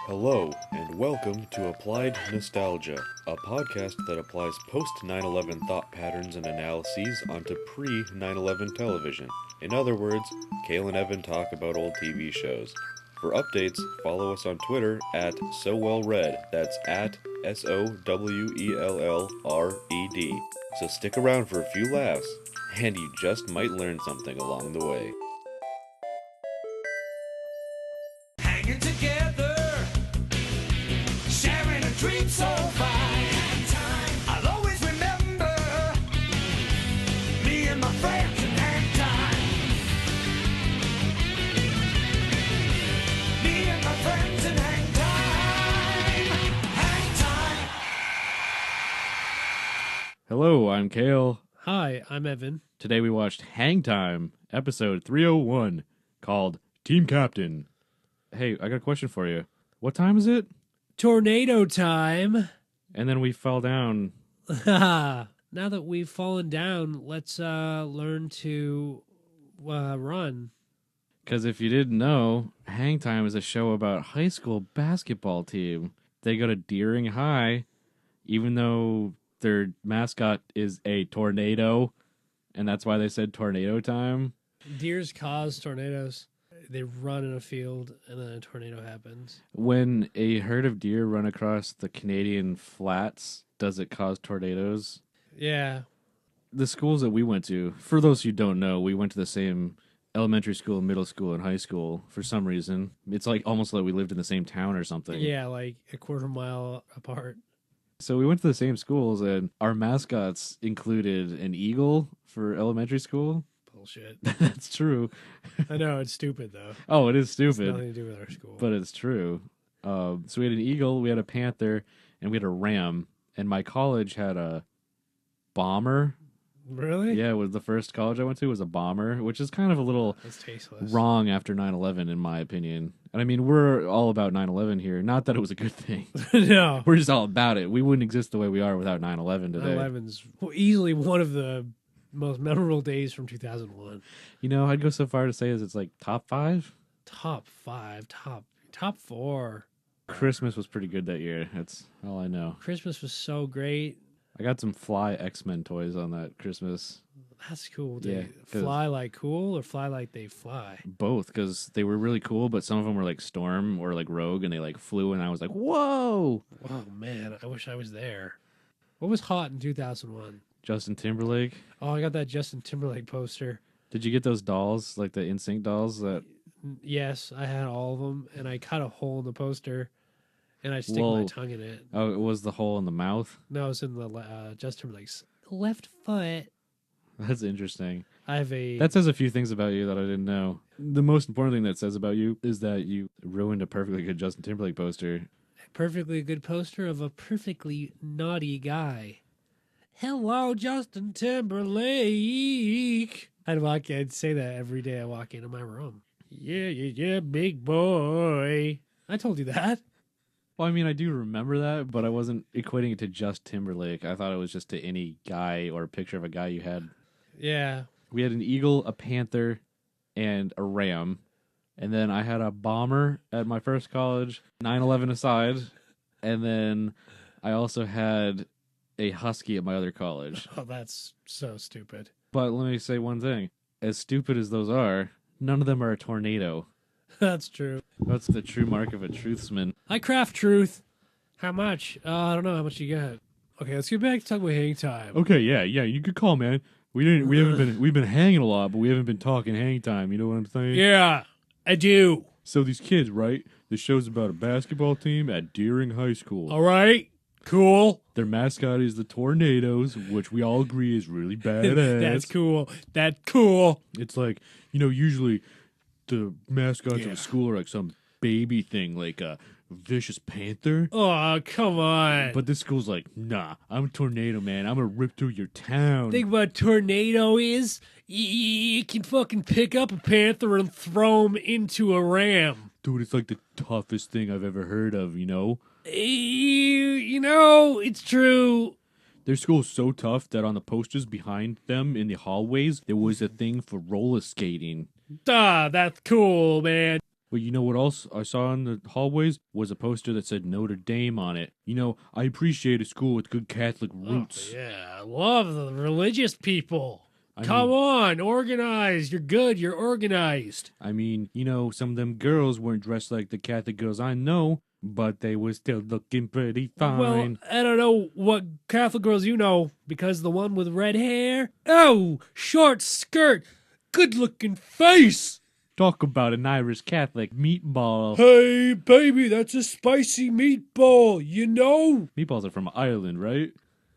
Hello, and welcome to Applied Nostalgia, a podcast that applies post 9/11 thought patterns and analyses onto pre 9/11 television. In other words, Cale and Evan talk about old TV shows. For updates, follow us on Twitter at SoWellRead. That's at SOWELLRED. So stick around for a few laughs, and you just might learn something along the way. Hanging together, sharing a dream so fine. I'll always remember me and my friends in hang time. Me and my friends in hang time. Hang time. Hello, I'm Cale. Hi, I'm Evan. Today we watched Hang Time, episode 301, called Team Captain. Hey, I got a question for you. What time is it? Tornado time. And then we fell down. Now that we've fallen down, let's learn to run. Because if you didn't know, Hang Time is a show about high school basketball team. They go to Deering High, even though their mascot is a tornado, and that's why they said tornado time. Deers cause tornadoes. They run in a field, and then a tornado happens. When a herd of deer run across the Canadian flats, does it cause tornadoes? Yeah. The schools that we went to, for those who don't know, we went to the same elementary school, middle school, and high school for some reason. It's like almost like we lived in the same town or something. Yeah, like a quarter mile apart. So we went to the same schools, and our mascots included an eagle for elementary school. Bullshit. That's true. I know, it's stupid, though. Oh, it is It's stupid, nothing to do with our school. but it's true. So we had an eagle, we had a panther, and we had a ram. And my college had a bomber. Really? Yeah, it was the first college I went to was a bomber, which is kind of a little That's tasteless. wrong after 9/11, in my opinion. And I mean, we're all about 9/11 here. Not that it was a good thing. No. We're just all about it. We wouldn't exist the way we are without 9/11 today. 9/11's easily one of the most memorable days from 2001. You know, I'd go so far to say as it's like top 5. Top 5, top 4. Christmas was pretty good that year. That's all I know. Christmas was so great. I got some Fly X-Men toys on that Christmas. That's cool. Yeah, They 'cause- fly like cool or fly like they fly? Both, because they were really cool, but some of them were like Storm or like Rogue, and they like flew, and I was like, whoa! Oh, man. I wish I was there. What was hot in 2001? Justin Timberlake. Oh, I got that Justin Timberlake poster. Did you get those dolls, like the NSYNC dolls? That Yes, I had all of them, and I cut a hole in the poster, and I stick my Whoa. tongue in it. Oh, it was the hole in the mouth? No, it's in the Justin Timberlake's left foot. That's interesting. I have a... That says a few things about you that I didn't know. The most important thing that says about you is that you ruined a perfectly good Justin Timberlake poster. perfectly good poster of a perfectly naughty guy. Hello, Justin Timberlake. I'd say that every day I walk into my room. Yeah, big boy. I told you that. Well, I mean, I do remember that, but I wasn't equating it to just Timberlake. I thought it was just to any guy or picture of a guy you had. Yeah. We had an eagle, a panther, and a ram. And then I had a bomber at my first college, 9/11 aside. And then I also had a husky at my other college. Oh, that's so stupid. But let me say one thing. As stupid as those are, none of them are a tornado. That's true. That's the true mark of a truthsman. I craft truth. How much? I don't know how much you got. Okay, let's get back to talking about hang time. Okay, yeah, we've been hanging a lot, but we haven't been talking hang time, you know what I'm saying? Yeah, I do. So these kids, right? The show's about a basketball team at Deering High School. All right. Cool. Their mascot is the Tornadoes, which we all agree is really badass. That's cool. That's cool. It's like, usually the mascots of Yeah. a school are like some baby thing, like a vicious panther. Oh, come on. But this school's like, nah, I'm a tornado, man. I'm going to rip through your town. Think what a tornado is? You can fucking pick up a panther and throw him into a ram. Dude, it's like the toughest thing I've ever heard of, you know? It's true. Their school's so tough that on the posters behind them in the hallways, there was a thing for roller skating. That's cool, man. But you know what else I saw in the hallways was a poster that said Notre Dame on it. You know, I appreciate a school with good Catholic roots. Oh, yeah, I love the religious people. I Come mean- on, organized. You're good. You're organized. I mean, you know, some of them girls weren't dressed like the Catholic girls I know, but they were still looking pretty fine. Well, I don't know what Catholic girls you know, because the one with red hair. Oh, short skirt. Good looking face. Talk about an Irish Catholic meatball. Hey, baby, that's a spicy meatball, you know? Meatballs are from Ireland, right?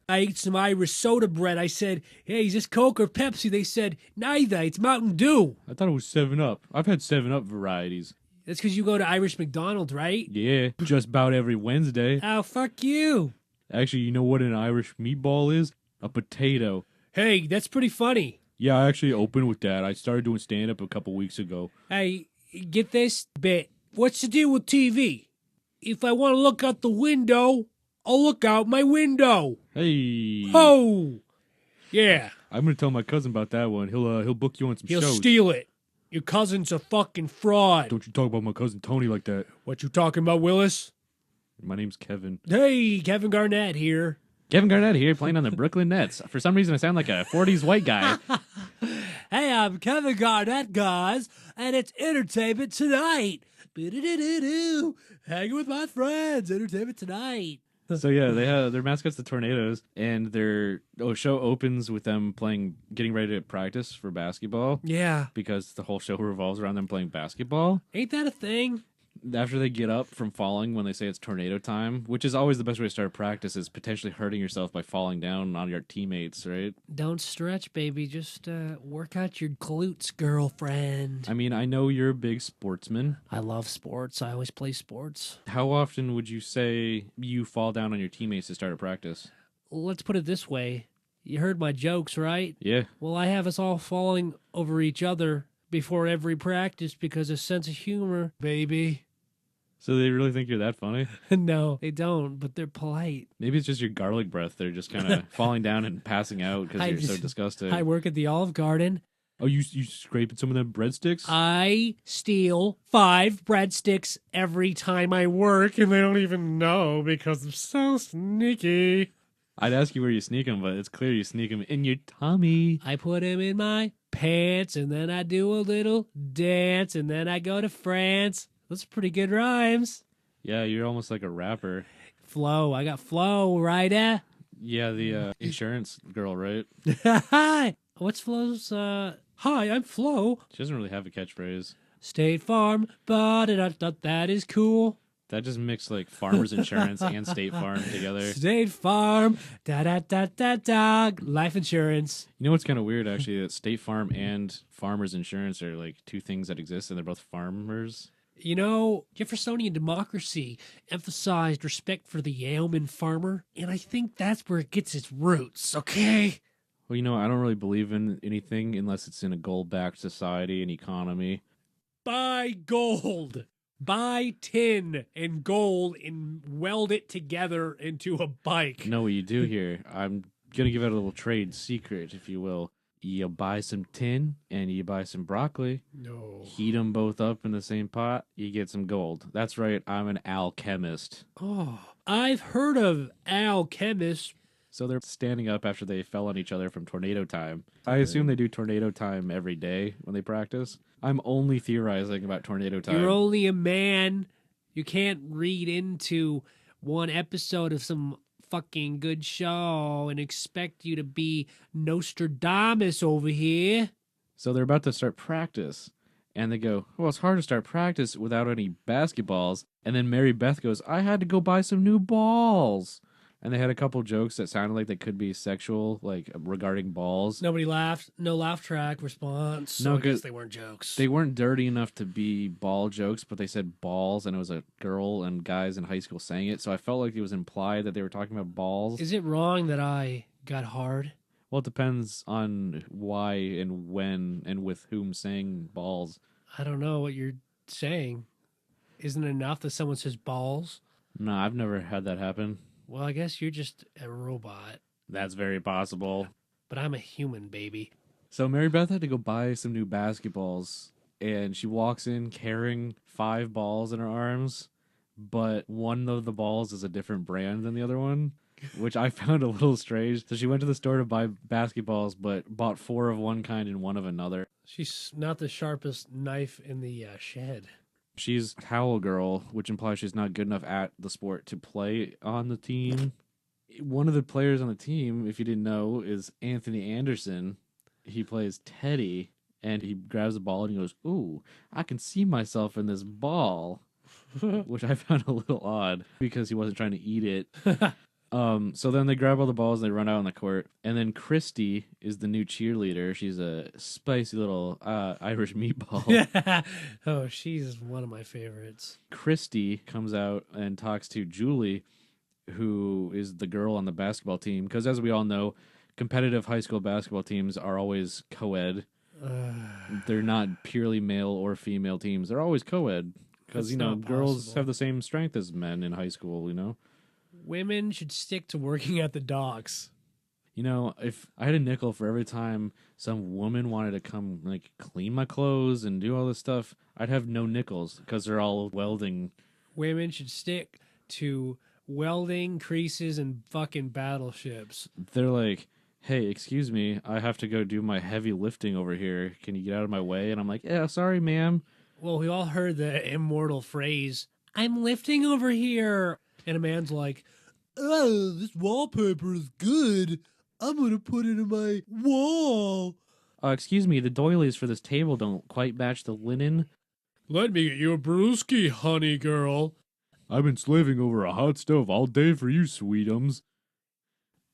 I ate some Irish soda bread. I said, hey, is this Coke or Pepsi? They said, neither. It's Mountain Dew. I thought it was 7-Up. I've had 7-Up varieties. That's because you go to Irish McDonald's, right? Yeah, just about every Wednesday. Oh, fuck you. Actually, you know what an Irish meatball is? A potato. Hey, that's pretty funny. Yeah, I actually opened with that. I started doing stand-up a couple weeks ago. Hey, get this bit. What's the deal with TV? If I want to look out the window, I'll look out my window. Hey. Oh, yeah. I'm gonna tell my cousin about that one. He'll book you on some He'll shows. steal it. Your cousin's a fucking fraud. Don't you talk about my cousin Tony like that. What you talking about, Willis? My name's Kevin. Hey, Kevin Garnett here. Kevin Garnett here playing on the Brooklyn Nets. For some reason, I sound like a 40s white guy. Hey, I'm Kevin Garnett, guys, and it's Entertainment Tonight. Boo-doo-doo-doo-doo. Hanging with my friends. Entertainment Tonight. So yeah, they have their mascot's the Tornadoes, and their show opens with them getting ready to practice for basketball Yeah. because the whole show revolves around them playing basketball. Ain't that a thing? After they get up from falling when they say it's tornado time, which is always the best way to start practice, is potentially hurting yourself by falling down on your teammates, right? Don't stretch, baby. Just work out your glutes, girlfriend. I mean, I know you're a big sportsman. I love sports. I always play sports. How often would you say you fall down on your teammates to start a practice? Let's put it this way. You heard my jokes, right? Yeah. Well, I have us all falling over each other before every practice because of sense of humor, baby. So they really think you're that funny? No, they don't, but they're polite. Maybe it's just your garlic breath. They're just kind of falling down and passing out because you're so disgusted. I work at the Olive Garden. Oh, you scraping some of them breadsticks? I steal 5 breadsticks every time I work, and they don't even know because I'm so sneaky. I'd ask you where you sneak them, but it's clear you sneak them in your tummy. I put them in my pants, and then I do a little dance, and then I go to France. Those are pretty good rhymes. Yeah, you're almost like a rapper. Flo, I got Flo, right? Yeah, the insurance girl, right? Hi. What's Flo's? Hi, I'm Flo. She doesn't really have a catchphrase. State Farm, but that is cool. That just mixed like Farmers Insurance and State Farm together. State Farm, da. Life insurance. You know what's kind of weird, actually? That State Farm and Farmers Insurance are like two things that exist, and they're both farmers. You know, Jeffersonian democracy emphasized respect for the yeoman farmer, and I think that's where it gets its roots, okay? Well, you know, I don't really believe in anything unless it's in a gold-backed society and economy. Buy gold. Buy tin and gold and weld it together into a bike. Know what you do here? I'm going to give out a little trade secret, if you will. You buy some tin and you buy some broccoli. No. Heat them both up in the same pot. You get some gold. That's right. I'm an alchemist. Oh, I've heard of alchemists. So they're standing up after they fell on each other from tornado time. I assume they do tornado time every day when they practice. I'm only theorizing about tornado time. You're only a man. You can't read into one episode of some fucking good show and expect you to be Nostradamus over here. So they're about to start practice. And they go, well, it's hard to start practice without any basketballs. And then Mary Beth goes, I had to go buy some new balls. And they had a couple jokes that sounded like they could be sexual, like regarding balls. Nobody laughed. No laugh track response. So No, I guess 'cause they weren't jokes. They weren't dirty enough to be ball jokes, but they said balls, and it was a girl and guys in high school saying it. So I felt like it was implied that they were talking about balls. Is it wrong that I got hard? Well, it depends on why and when and with whom saying balls. I don't know what you're saying. Isn't it enough that someone says balls? No, I've never had that happen. Well, I guess you're just a robot. That's very possible. But I'm a human, baby. So Mary Beth had to go buy some new basketballs, and she walks in carrying 5 balls in her arms, but one of the balls is a different brand than the other one, which I found a little strange. So she went to the store to buy basketballs, but bought 4 of one kind and 1 of another. She's not the sharpest knife in the shed. She's towel girl, which implies she's not good enough at the sport to play on the team. One of the players on the team, if you didn't know, is Anthony Anderson. He plays Teddy, and he grabs the ball and he goes, "Ooh, I can see myself in this ball," which I found a little odd because he wasn't trying to eat it. So then they grab all the balls and they run out on the court. And then Christy is the new cheerleader. She's a spicy little Irish meatball. Oh, she's one of my favorites. Christy comes out and talks to Julie, who is the girl on the basketball team. Because as we all know, competitive high school basketball teams are always co-ed. They're not purely male or female teams. They're always co-ed. Because, That's you know, not girls possible. have the same strength as men in high school, you know? Women should stick to working at the docks. You know, if I had a nickel for every time some woman wanted to come, like, clean my clothes and do all this stuff, I'd have no nickels because they're all welding. Women should stick to welding, creases, and fucking battleships. They're like, "Hey, excuse me, I have to go do my heavy lifting over here. Can you get out of my way?" And I'm like, "Yeah, sorry, ma'am." Well, we all heard the immortal phrase, "I'm lifting over here." And a man's like, "Oh, this wallpaper is good. I'm going to put it in my wall." Excuse me, the doilies for this table don't quite match the linen. Let me get you a brewski, honey girl. I've been slaving over a hot stove all day for you, sweetums.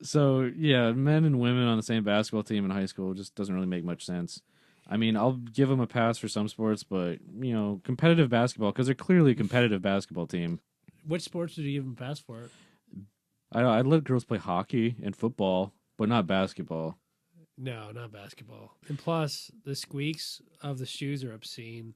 So, yeah, men and women on the same basketball team in high school just doesn't really make much sense. I mean, I'll give them a pass for some sports, but, you know, competitive basketball, because they're clearly a competitive basketball team. Which sports did you give him a pass for? I'd let girls play hockey and football, but not basketball. No, not basketball. And plus, the squeaks of the shoes are obscene.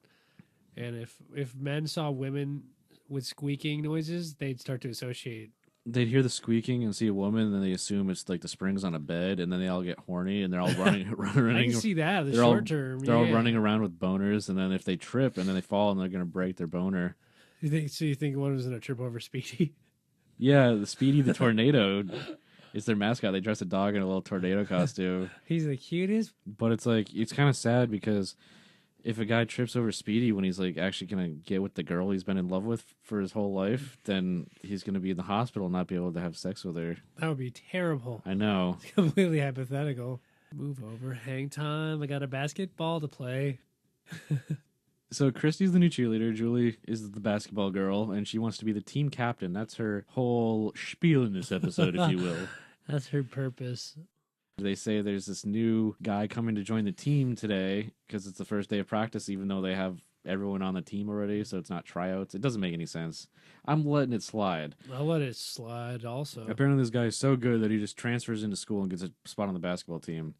And if men saw women with squeaking noises, they'd start to associate. They'd hear the squeaking and see a woman, and then they assume it's like the springs on a bed, and then they all get horny, and they're all running. I can see that, the they're all- short term. They're all yeah. running around with boners, and then if they trip and then they fall, and they're going to break their boner. You think one was in a trip over Speedy? Yeah, the Speedy the Tornado is their mascot. They dress a dog in a little tornado costume. He's the cutest. But it's like, it's kind of sad because if a guy trips over Speedy when he's like actually going to get with the girl he's been in love with for his whole life, then he's going to be in the hospital and not be able to have sex with her. That would be terrible. I know. Completely hypothetical. Move over. Hang time. I got a basketball to play. So Christy's the new cheerleader. Julie is the basketball girl, and she wants to be the team captain. That's her whole spiel in this episode, if you will. That's her purpose. They say there's this new guy coming to join the team today because it's the first day of practice, even though they have everyone on the team already, so it's not tryouts. It doesn't make any sense. I'm letting it slide. I'll let it slide also. Apparently this guy is so good that he just transfers into school and gets a spot on the basketball team.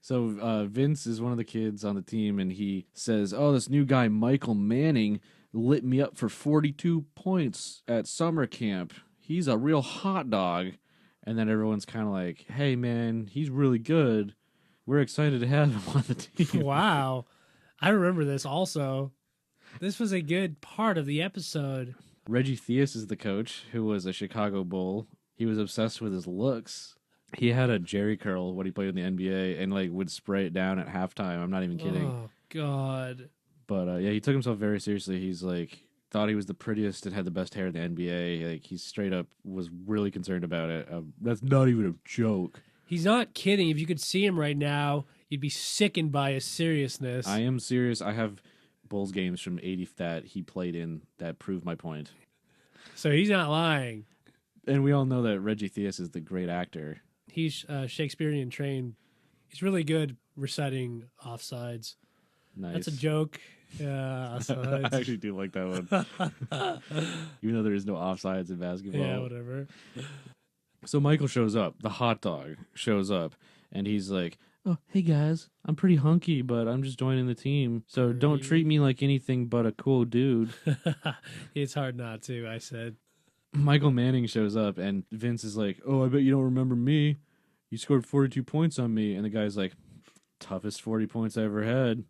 So Vince is one of the kids on the team, and he says, "Oh, this new guy, Michael Manning, lit me up for 42 points at summer camp. He's a real hot dog." And then everyone's kind of like, "Hey, man, he's really good. We're excited to have him on the team." Wow. I remember this also. This was a good part of the episode. Reggie Theus is the coach, who was a Chicago Bull. He was obsessed with his looks. He had a Jerry curl when he played in the NBA and like would spray it down at halftime. I'm not even kidding. Oh, God. But yeah, he took himself very seriously. He's like thought he was the prettiest and had the best hair in the NBA. Like he straight up was really concerned about it. That's not even a joke. He's not kidding. If you could see him right now, you'd be sickened by his seriousness. I am serious. I have Bulls games from '80 that he played in that prove my point. So he's not lying. And we all know that Reggie Theus is the great actor. He's Shakespearean trained. He's really good reciting offsides. Nice. That's a joke. Yeah, I offsides. actually do like that one. Even though there is no offsides in basketball. Yeah, whatever. So Michael shows up. The hot dog shows up. And he's like, "Oh, hey guys, I'm pretty hunky, but I'm just joining the team. So don't treat me like anything but a cool dude." It's hard not to, I said. Michael Manning shows up, and Vince is like, "Oh, I bet you don't remember me. You scored 42 points on me." And the guy's like, "Toughest 40 points I ever had."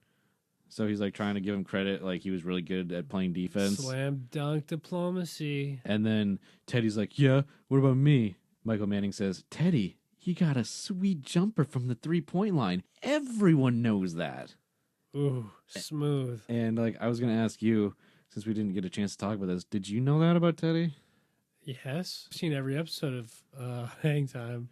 So he's like trying to give him credit, like he was really good at playing defense. Slam dunk diplomacy. And then Teddy's like, yeah, what about me? Michael Manning says, Teddy, you got a sweet jumper from the 3-point line. Everyone knows that. Ooh, smooth. And like, I was going to ask you, since we didn't get a chance to talk about this, did you know that about Teddy? Yes. I've seen every episode of Hang Time.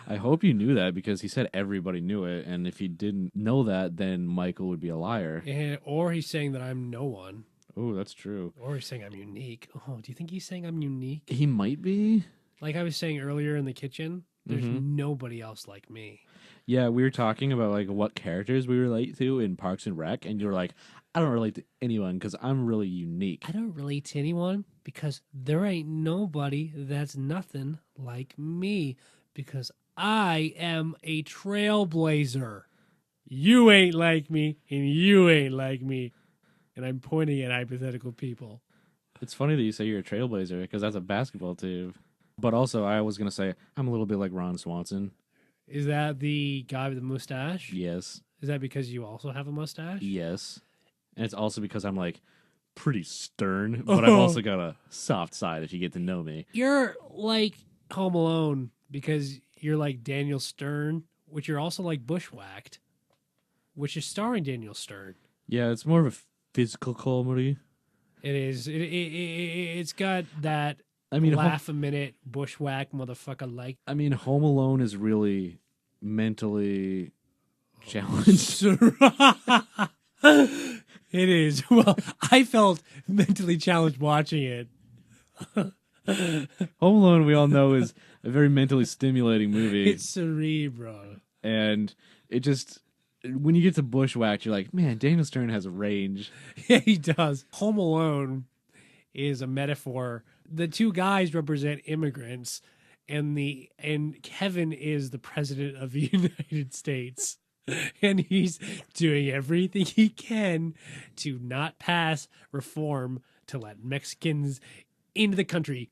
I hope you knew that because he said everybody knew it. And if he didn't know that, then Michael would be a liar. Or he's saying that I'm no one. Oh, that's true. Or he's saying I'm unique. Oh, do you think he's saying I'm unique? He might be. Like I was saying earlier in the kitchen, there's nobody else like me. Yeah, we were talking about like what characters we relate to in Parks and Rec, and you were like, I don't relate to anyone because I'm really unique. I don't relate to anyone because there ain't nobody that's nothing like me because I am a trailblazer. You ain't like me and you ain't like me. And I'm pointing at hypothetical people. It's funny that you say you're a trailblazer because that's a basketball team. But also, I was going to say, I'm a little bit like Ron Swanson. Is that the guy with the mustache? Yes. Is that because you also have a mustache? Yes. And it's also because I'm like pretty stern, but I've also got a soft side if you get to know me. You're like Home Alone because you're like Daniel Stern, which you're also like Bushwhacked, which is starring Daniel Stern. Yeah, it's more of a physical comedy. It is. It's got that mean, laugh a minute bushwhack motherfucker like. I mean, Home Alone is really mentally challenged. It is. Well, I felt mentally challenged watching it. Home Alone, we all know, is a very mentally stimulating movie. It's cerebral. And it just, when you get to Bushwhacked, you're like, man, Daniel Stern has a range. Yeah, he does. Home Alone is a metaphor. The two guys represent immigrants, and Kevin is the president of the United States. And he's doing everything he can to not pass reform to let Mexicans into the country.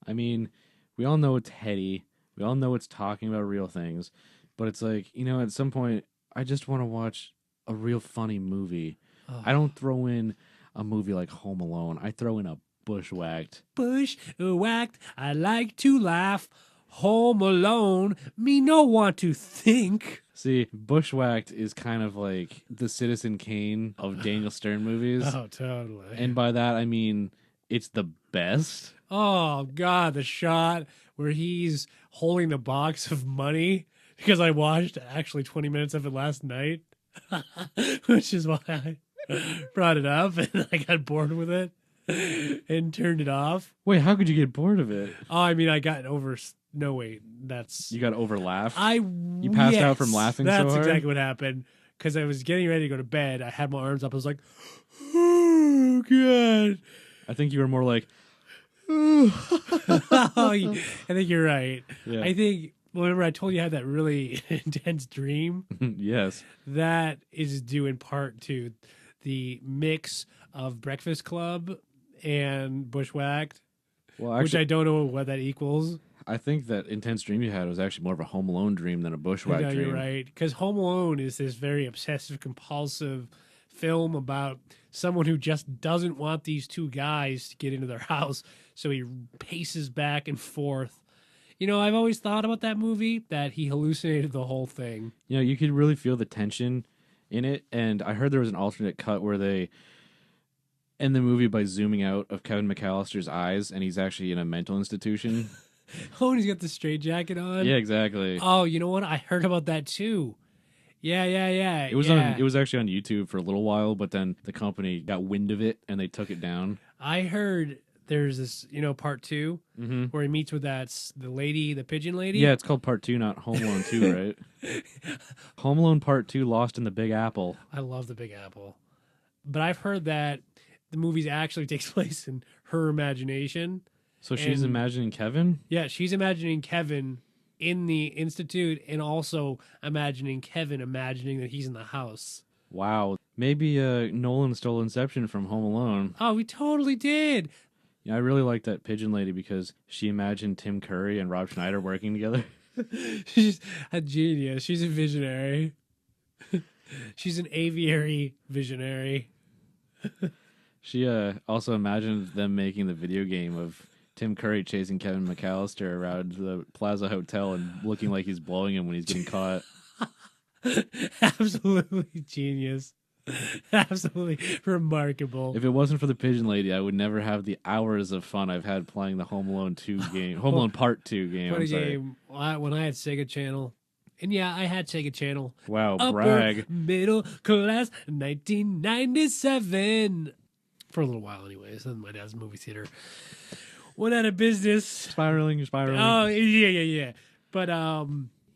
I mean, we all know it's heady. We all know it's talking about real things. But it's like, at some point, I just want to watch a real funny movie. Oh. I don't throw in a movie like Home Alone. I throw in a Bushwhacked. Bushwhacked, I like to laugh. Home Alone, me no want to think. See, Bushwhacked is kind of like the Citizen Kane of Daniel Stern movies. Oh, totally. And by that, I mean, it's the best. Oh, God, the shot where he's holding the box of money, because I watched actually 20 minutes of it last night, which is why I brought it up, and I got bored with it and turned it off. Wait, how could you get bored of it? Oh, I mean, I got over... No, wait, that's... You got over laugh? You passed out from laughing so hard? That's exactly what happened. Because I was getting ready to go to bed. I had my arms up. I was like, oh, God. I think you were more like... I think you're right. Yeah. I think... Remember, I told you I had that really intense dream? Yes. That is due in part to the mix of Breakfast Club and Bushwhacked, Well, actually, which I don't know what that equals. I think that intense dream you had was actually more of a Home Alone dream than a Bushwhacked No, dream. you're right. Because Home Alone is this very obsessive, compulsive film about someone who just doesn't want these two guys to get into their house, so he paces back and forth. I've always thought about that movie, that he hallucinated the whole thing. You could really feel the tension in it, and I heard there was an alternate cut where they end the movie by zooming out of Kevin McAllister's eyes, and he's actually in a mental institution. Oh, and he's got the straitjacket on? Yeah, exactly. Oh, you know what? I heard about that too. Yeah. It was actually on YouTube for a little while, but then the company got wind of it and they took it down. I heard there's this, part 2 where he meets with the lady, the pigeon lady. Yeah, it's called Part 2, not Home Alone 2, right? Home Alone Part 2, Lost in the Big Apple. I love the Big Apple. But I've heard that the movie actually takes place in her imagination. So she's imagining Kevin? Yeah, she's imagining Kevin in the institute and also imagining Kevin imagining that he's in the house. Wow. Maybe Nolan stole Inception from Home Alone. Oh, we totally did. Yeah, I really like that pigeon lady because she imagined Tim Curry and Rob Schneider working together. She's a genius. She's a visionary. She's an aviary visionary. She also imagined them making the video game of Tim Curry chasing Kevin McAllister around the Plaza Hotel and looking like he's blowing him when he's getting caught. Absolutely genius. Absolutely remarkable. If it wasn't for the Pigeon Lady, I would never have the hours of fun I've had playing the Home Alone 2 game. Home Alone Part 2 game. What a I'm sorry. game. When I had Sega Channel. And yeah, I had Sega Channel. Wow, Upper brag. middle class, 1997. For a little while, anyways. Then my dad's movie theater went out of business. Spiraling. Oh yeah. But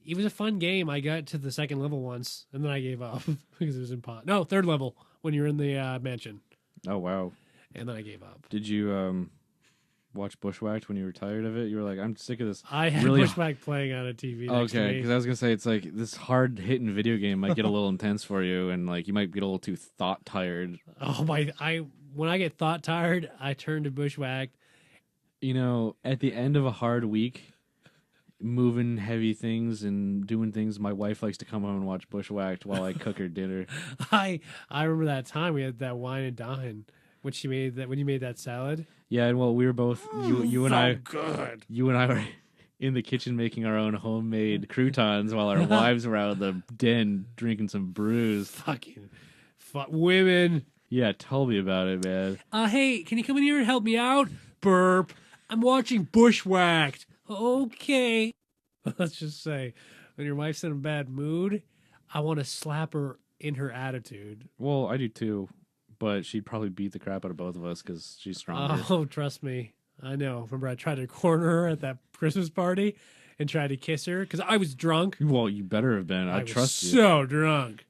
it was a fun game. I got to the second level once, and then I gave up because it was impossible. No, third level when you're in the mansion, Oh, wow. and then I gave up. Did you watch Bushwhacked when you were tired of it? You were like, I'm sick of this. I had really Bushwhack playing on a TV. Next to Okay, me. because I was gonna say it's like this hard hitting video game might get a little intense for you, and like you might get a little too thought tired. Oh my! When I get thought tired, I turn to Bushwhack. You know, at the end of a hard week, moving heavy things and doing things, my wife likes to come home and watch Bushwhacked while I cook her dinner. I remember that time we had that wine and dine when you made that salad. Yeah, and well, we were both you and I Good. you and I were in the kitchen making our own homemade croutons while our wives were out of the den drinking some brews. Women. Yeah, tell me about it, man. Hey, can you come in here and help me out? Burp. I'm watching Bushwhacked. Okay. Let's just say, when your wife's in a bad mood, I want to slap her in her attitude. Well, I do too, but she'd probably beat the crap out of both of us because she's stronger. Oh, trust me. I know. Remember, I tried to corner her at that Christmas party and tried to kiss her because I was drunk. Well, you better have been. I was trust you. so drunk.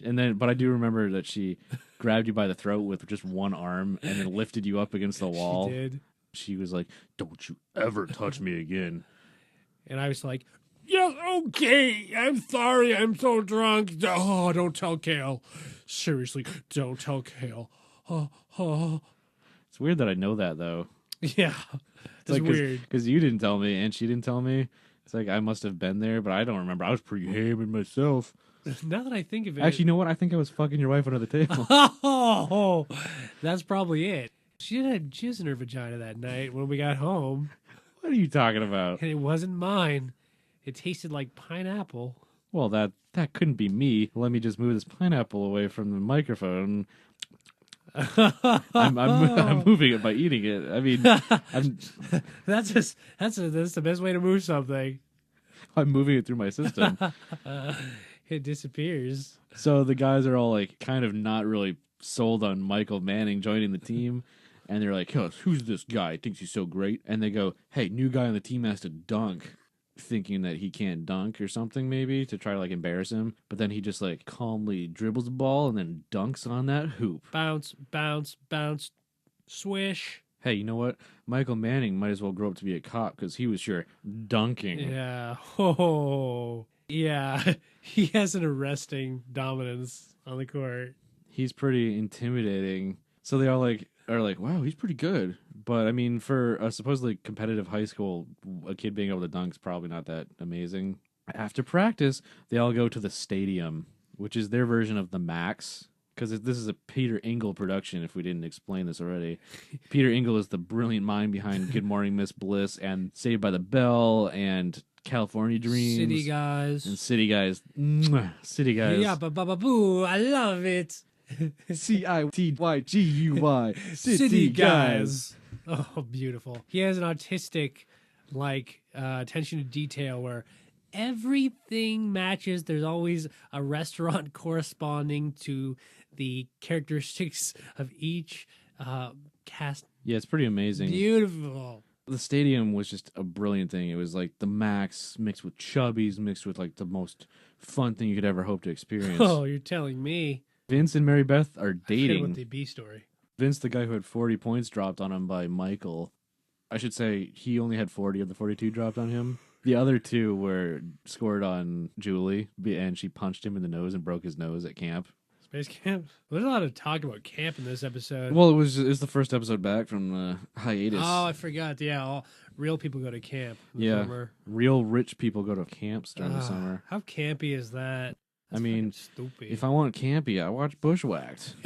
And then, but I do remember that she grabbed you by the throat with just one arm and then lifted you up against the wall. She did. She was like, "Don't you ever touch me again." And I was like, yes, okay. I'm sorry. I'm so drunk. Oh, don't tell Cale. Seriously, don't tell Cale. It's weird that I know that though. Yeah. It's like, weird. Because you didn't tell me and she didn't tell me. It's like I must have been there, but I don't remember. I was pretty hammered myself. Now that I think of it. Actually, you know what? I think I was fucking your wife under the table. Oh, that's probably it. She had jizz in her vagina that night when we got home, What are you talking about? and it wasn't mine. It tasted like pineapple. Well, that couldn't be me. Let me just move this pineapple away from the microphone. I'm moving it by eating it. I mean, That's the best way to move something. I'm moving it through my system. It disappears. So the guys are all like kind of not really sold on Michael Manning joining the team. And they're like, "Oh, who's this guy? Thinks he's so great." And they go, "Hey, new guy on the team has to dunk," thinking that he can't dunk or something maybe to try to like embarrass him. But then he just like calmly dribbles the ball and then dunks on that hoop. Bounce, bounce, bounce, swish. Hey, you know what? Michael Manning might as well grow up to be a cop because he was sure dunking. Yeah. Oh, yeah. He has an arresting dominance on the court. He's pretty intimidating. So they all are like, wow, he's pretty good. But I mean, for a supposedly competitive high school, a kid being able to dunk is probably not that amazing. After practice, they all go to the stadium, which is their version of the Max. Because this is a Peter Engel production, if we didn't explain this already. Peter Engel is the brilliant mind behind Good Morning Miss Bliss and Saved by the Bell and California Dreams. City Guys. And City Guys. Mwah, City Guys. Yeah, boo. I love it. CITYGUY. City Guys. Oh, beautiful. He has an artistic, attention to detail where everything matches. There's always a restaurant corresponding to the characteristics of each cast. Yeah, it's pretty amazing. Beautiful. The stadium was just a brilliant thing. It was like the Max mixed with Chubbies, mixed with like the most fun thing you could ever hope to experience. Oh, you're telling me. Vince and Mary Beth are I forget dating. what the B story. Vince, the guy who had 40 points dropped on him by Michael. I should say he only had 40 of the 42 dropped on him. The other two were scored on Julie, and she punched him in the nose and broke his nose at camp. Space camp. There's a lot of talk about camp in this episode. Well, it's the first episode back from the hiatus. Oh, I forgot. Yeah, all real people go to camp in the Yeah. summer. Real rich people go to camps during the summer. How campy is that? I mean, stupid. if I want campy, I watch Bushwhacked.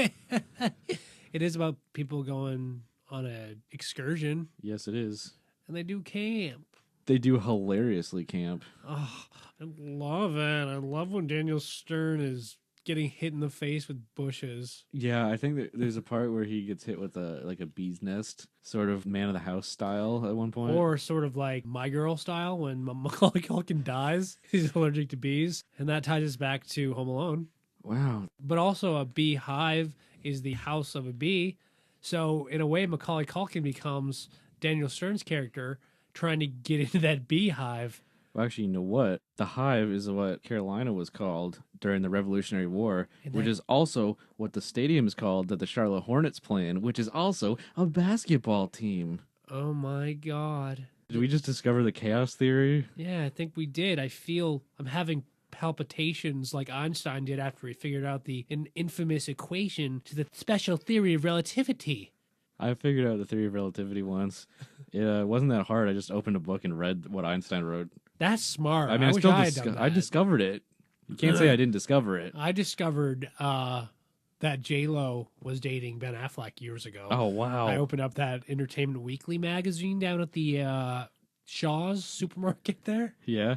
It is about people going on a excursion, Yes, it is. and they do camp. They do hilariously camp. Oh, I love it. I love when Daniel Stern is getting hit in the face with bushes. Yeah, I think there's a part where he gets hit with a bee's nest, sort of Man of the House style at one point. Or sort of like My Girl style when Macaulay Culkin dies. He's allergic to bees. And that ties us back to Home Alone. Wow. But also a beehive is the house of a bee. So in a way, Macaulay Culkin becomes Daniel Stern's character trying to get into that beehive. Well, actually, you know what? The Hive is what Carolina was called during the Revolutionary War, which is also what the stadium is called that the Charlotte Hornets play in, which is also a basketball team. Oh my God. Did we just discover the chaos theory? Yeah, I think we did. I feel I'm having palpitations like Einstein did after he figured out an infamous equation to the special theory of relativity. I figured out the theory of relativity once. It wasn't that hard. I just opened a book and read what Einstein wrote. That's smart. I mean, wish I had done I that. discovered it. You can't say I didn't discover it. I discovered that J-Lo was dating Ben Affleck years ago. Oh, wow. I opened up that Entertainment Weekly magazine down at the Shaw's supermarket there. Yeah.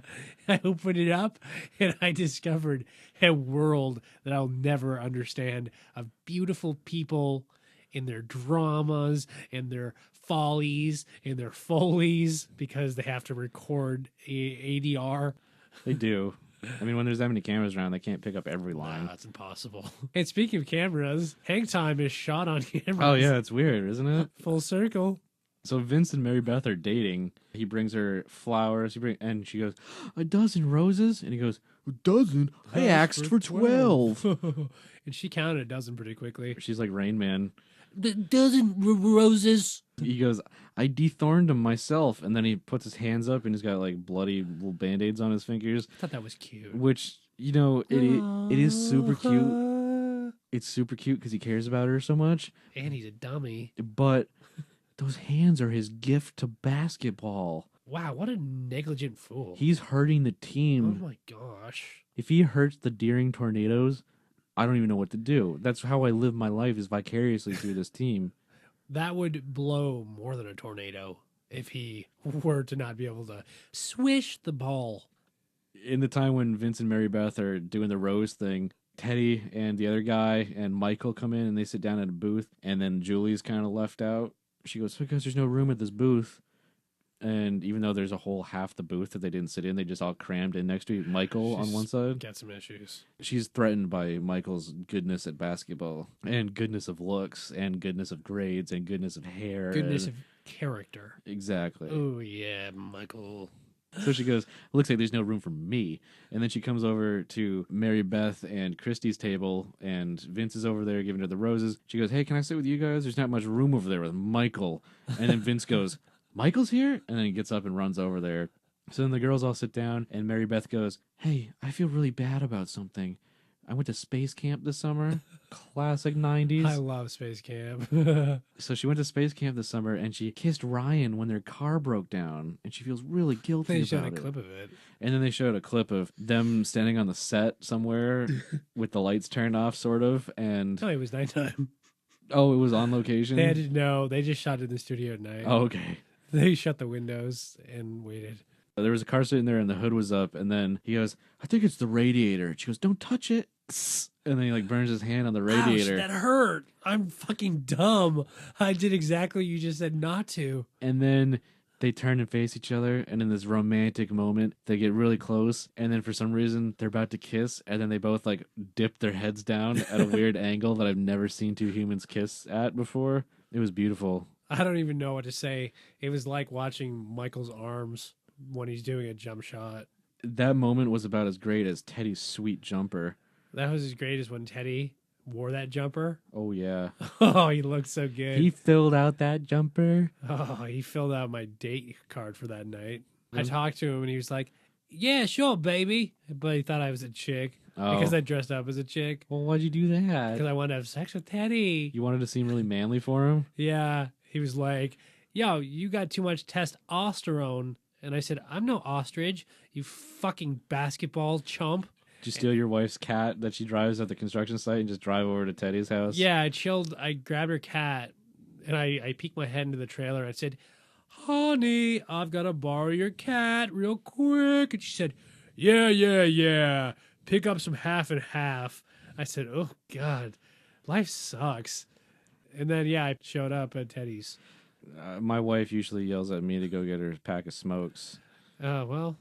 I opened it up and I discovered a world that I'll never understand of beautiful people in their dramas and their follies and their folies because they have to record ADR. They do. I mean, when there's that many cameras around, they can't pick up every line. That's impossible. And speaking of cameras, Hang Time is shot on cameras. Oh, yeah, it's weird, isn't it? Full circle. So Vince and Mary Beth are dating. He brings her flowers. And she goes, "A dozen roses?" And he goes, "A dozen? I asked for 12. And she counted a dozen pretty quickly. She's like Rain Man. The dozen roses. He goes, "I dethorned him myself." And then he puts his hands up and he's got like bloody little band-aids on his fingers. I thought that was cute. Which, you know, it is super cute. It's super cute because he cares about her so much. And he's a dummy. But those hands are his gift to basketball. Wow, what a negligent fool. He's hurting the Oh team. my gosh. If he hurts the Deering Tornadoes, I don't even know what to do. That's how I live my life, is vicariously through this team. That would blow more than a tornado if he were to not be able to swish the ball. In the time when Vince and Mary Beth are doing the rose thing, Teddy and the other guy and Michael come in and they sit down at a booth, and then Julie's kind of left out. She goes, "Because there's no room at this booth." And even though there's a whole half the booth that they didn't sit in, they just all crammed in next to Michael on one side. Got some issues. She's threatened by Michael's goodness at basketball and goodness of looks and goodness of grades and goodness of hair. Goodness and... of character. Exactly. Oh, yeah, Michael. So she goes, "Looks like there's no room for me." And then she comes over to Mary Beth and Christy's table, and Vince is over there giving her the roses. She goes, "Hey, can I sit with you guys? There's not much room over there with Michael." And then Vince goes, "Michael's here?" And then he gets up and runs over there. So then the girls all sit down, and Mary Beth goes, "Hey, I feel really bad about something. I went to space camp this summer." Classic 90s. I love Space Camp. So she went to space camp this summer, and she kissed Ryan when their car broke down, and she feels really guilty They about showed a it. clip of it. And then they showed a clip of them standing on the set somewhere with the lights turned off, sort of, and... No, it was nighttime. Oh, it was on location? They had to know. They just shot it in the studio at night. Oh, okay. They shut the windows and waited. There was a car sitting there, and the hood was up, and then he goes, "I think it's the radiator." She goes, "Don't touch it." And then he like burns his hand on the radiator. Ouch, that hurt. I'm fucking dumb. I did exactly what you just said not to. And then they turn and face each other, and in this romantic moment, they get really close, and then for some reason, they're about to kiss, and then they both, like, dip their heads down at a weird angle that I've never seen two humans kiss at before. It was beautiful. I don't even know what to say. It was like watching Michael's arms when he's doing a jump shot. That moment was about as great as Teddy's sweet jumper. That was as great as when Teddy wore that jumper. Oh, yeah. Oh, he looked so good. He filled out that jumper. Oh, he filled out my date card for that night. I talked to him and he was like, "Yeah, sure, baby." But he thought I was a chick because I dressed up as a chick. Well, why'd you do that? Because I wanted to have sex with Teddy. You wanted to seem really manly for him? Yeah. He was like, "Yo, you got too much testosterone." And I said, "I'm no ostrich, you fucking basketball chump." Did you steal your wife's cat that she drives at the construction site and just drive over to Teddy's house? Yeah, I grabbed her cat, and I peeked my head into the trailer. I said, "Honey, I've got to borrow your cat real quick." And she said, Yeah. Pick up some half and half. I said, "Oh, God, life sucks." And then, yeah, I showed up at Teddy's. My wife usually yells at me to go get her a pack of smokes. Well,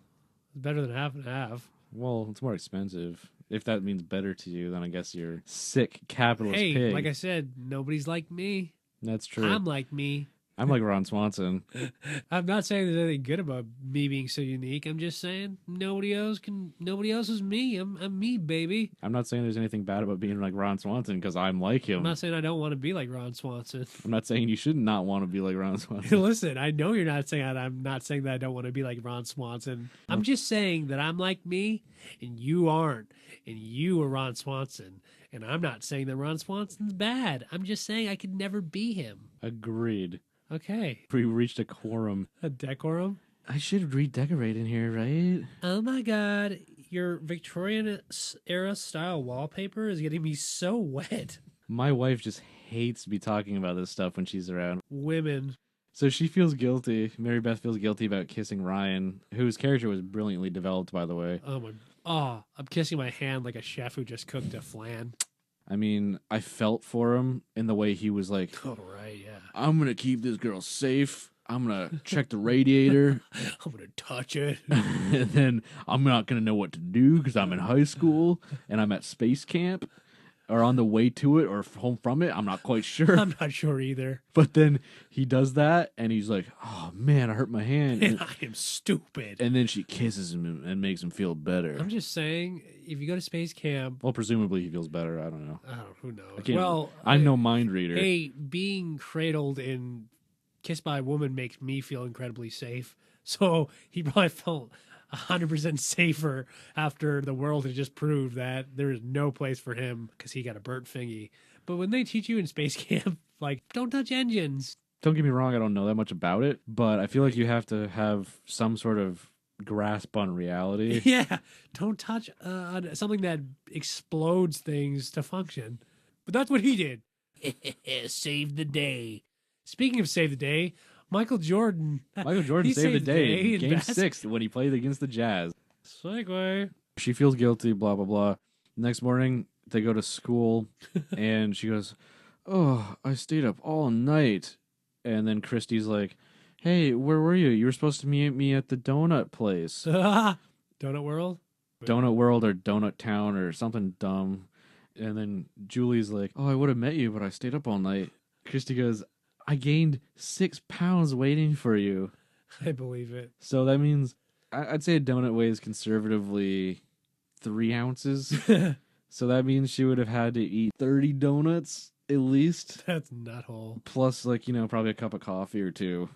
it's better than half and half. Well, it's more expensive. If that means better to you, then I guess you're sick capitalist Hey, pig. like I said, nobody's like me. That's true. I'm like me. I'm like Ron Swanson. I'm not saying there's anything good about me being so unique. I'm just saying nobody else is me. I'm me, baby. I'm not saying there's anything bad about being like Ron Swanson because I'm like him. I'm not saying I don't want to be like Ron Swanson. I'm not saying you should not want to be like Ron Swanson. Listen, I know you're not saying that. I'm not saying that I don't want to be like Ron Swanson. I'm just saying that I'm like me and you aren't. And you are Ron Swanson. And I'm not saying that Ron Swanson's bad. I'm just saying I could never be him. Agreed. Okay. We reached a quorum. A decorum? I should redecorate in here, right? Oh my God. Your Victorian era style wallpaper is getting me so wet. My wife just hates me talking about this stuff when she's around. Women. So she feels guilty. Mary Beth feels guilty about kissing Ryan, whose character was brilliantly developed, by the way. I'm kissing my hand like a chef who just cooked a flan. I mean, I felt for him in the way he was like, Oh, right, yeah. I'm going to keep this girl safe. I'm going to check the radiator. I'm going to touch it. And then I'm not going to know what to do because I'm in high school and I'm at space camp or on the way to it or home from it. I'm not quite sure. I'm not sure either. But then he does that and he's like, oh, man, I hurt my hand. And I am stupid. And then she kisses him and makes him feel better. I'm just saying, if you go to space camp, Well, presumably he feels better. I don't know. who knows? I can't, Well, I'm no mind reader. hey, being cradled and kissed by a woman makes me feel incredibly safe. So he probably felt 100% safer after the world had just proved that there is no place for him because he got a burnt fingy. But when they teach you in space camp, like, don't touch engines. Don't get me wrong, I don't know that much about it, but I feel like you have to have some sort of grasp on reality. Yeah, don't touch something that explodes things to function. But that's what he did. Save the day. Speaking of save the day, Michael Jordan. Michael Jordan he saved the day in in Game 6 when he played against the Jazz. Segue. She feels guilty, blah, blah, blah. Next morning, they go to school, and she goes, oh, I stayed up all night. And then Christy's like, hey, where were you? You were supposed to meet me at the donut place. Donut World? Donut World or Donut Town or something dumb. And then Julie's like, oh, I would have met you, but I stayed up all night. Christy goes, I gained 6 pounds waiting for you. I believe it. So that means I'd say a donut weighs conservatively 3 ounces. So that means she would have had to eat 30 donuts at least. That's nut hole. Plus, like, probably a cup of coffee or two.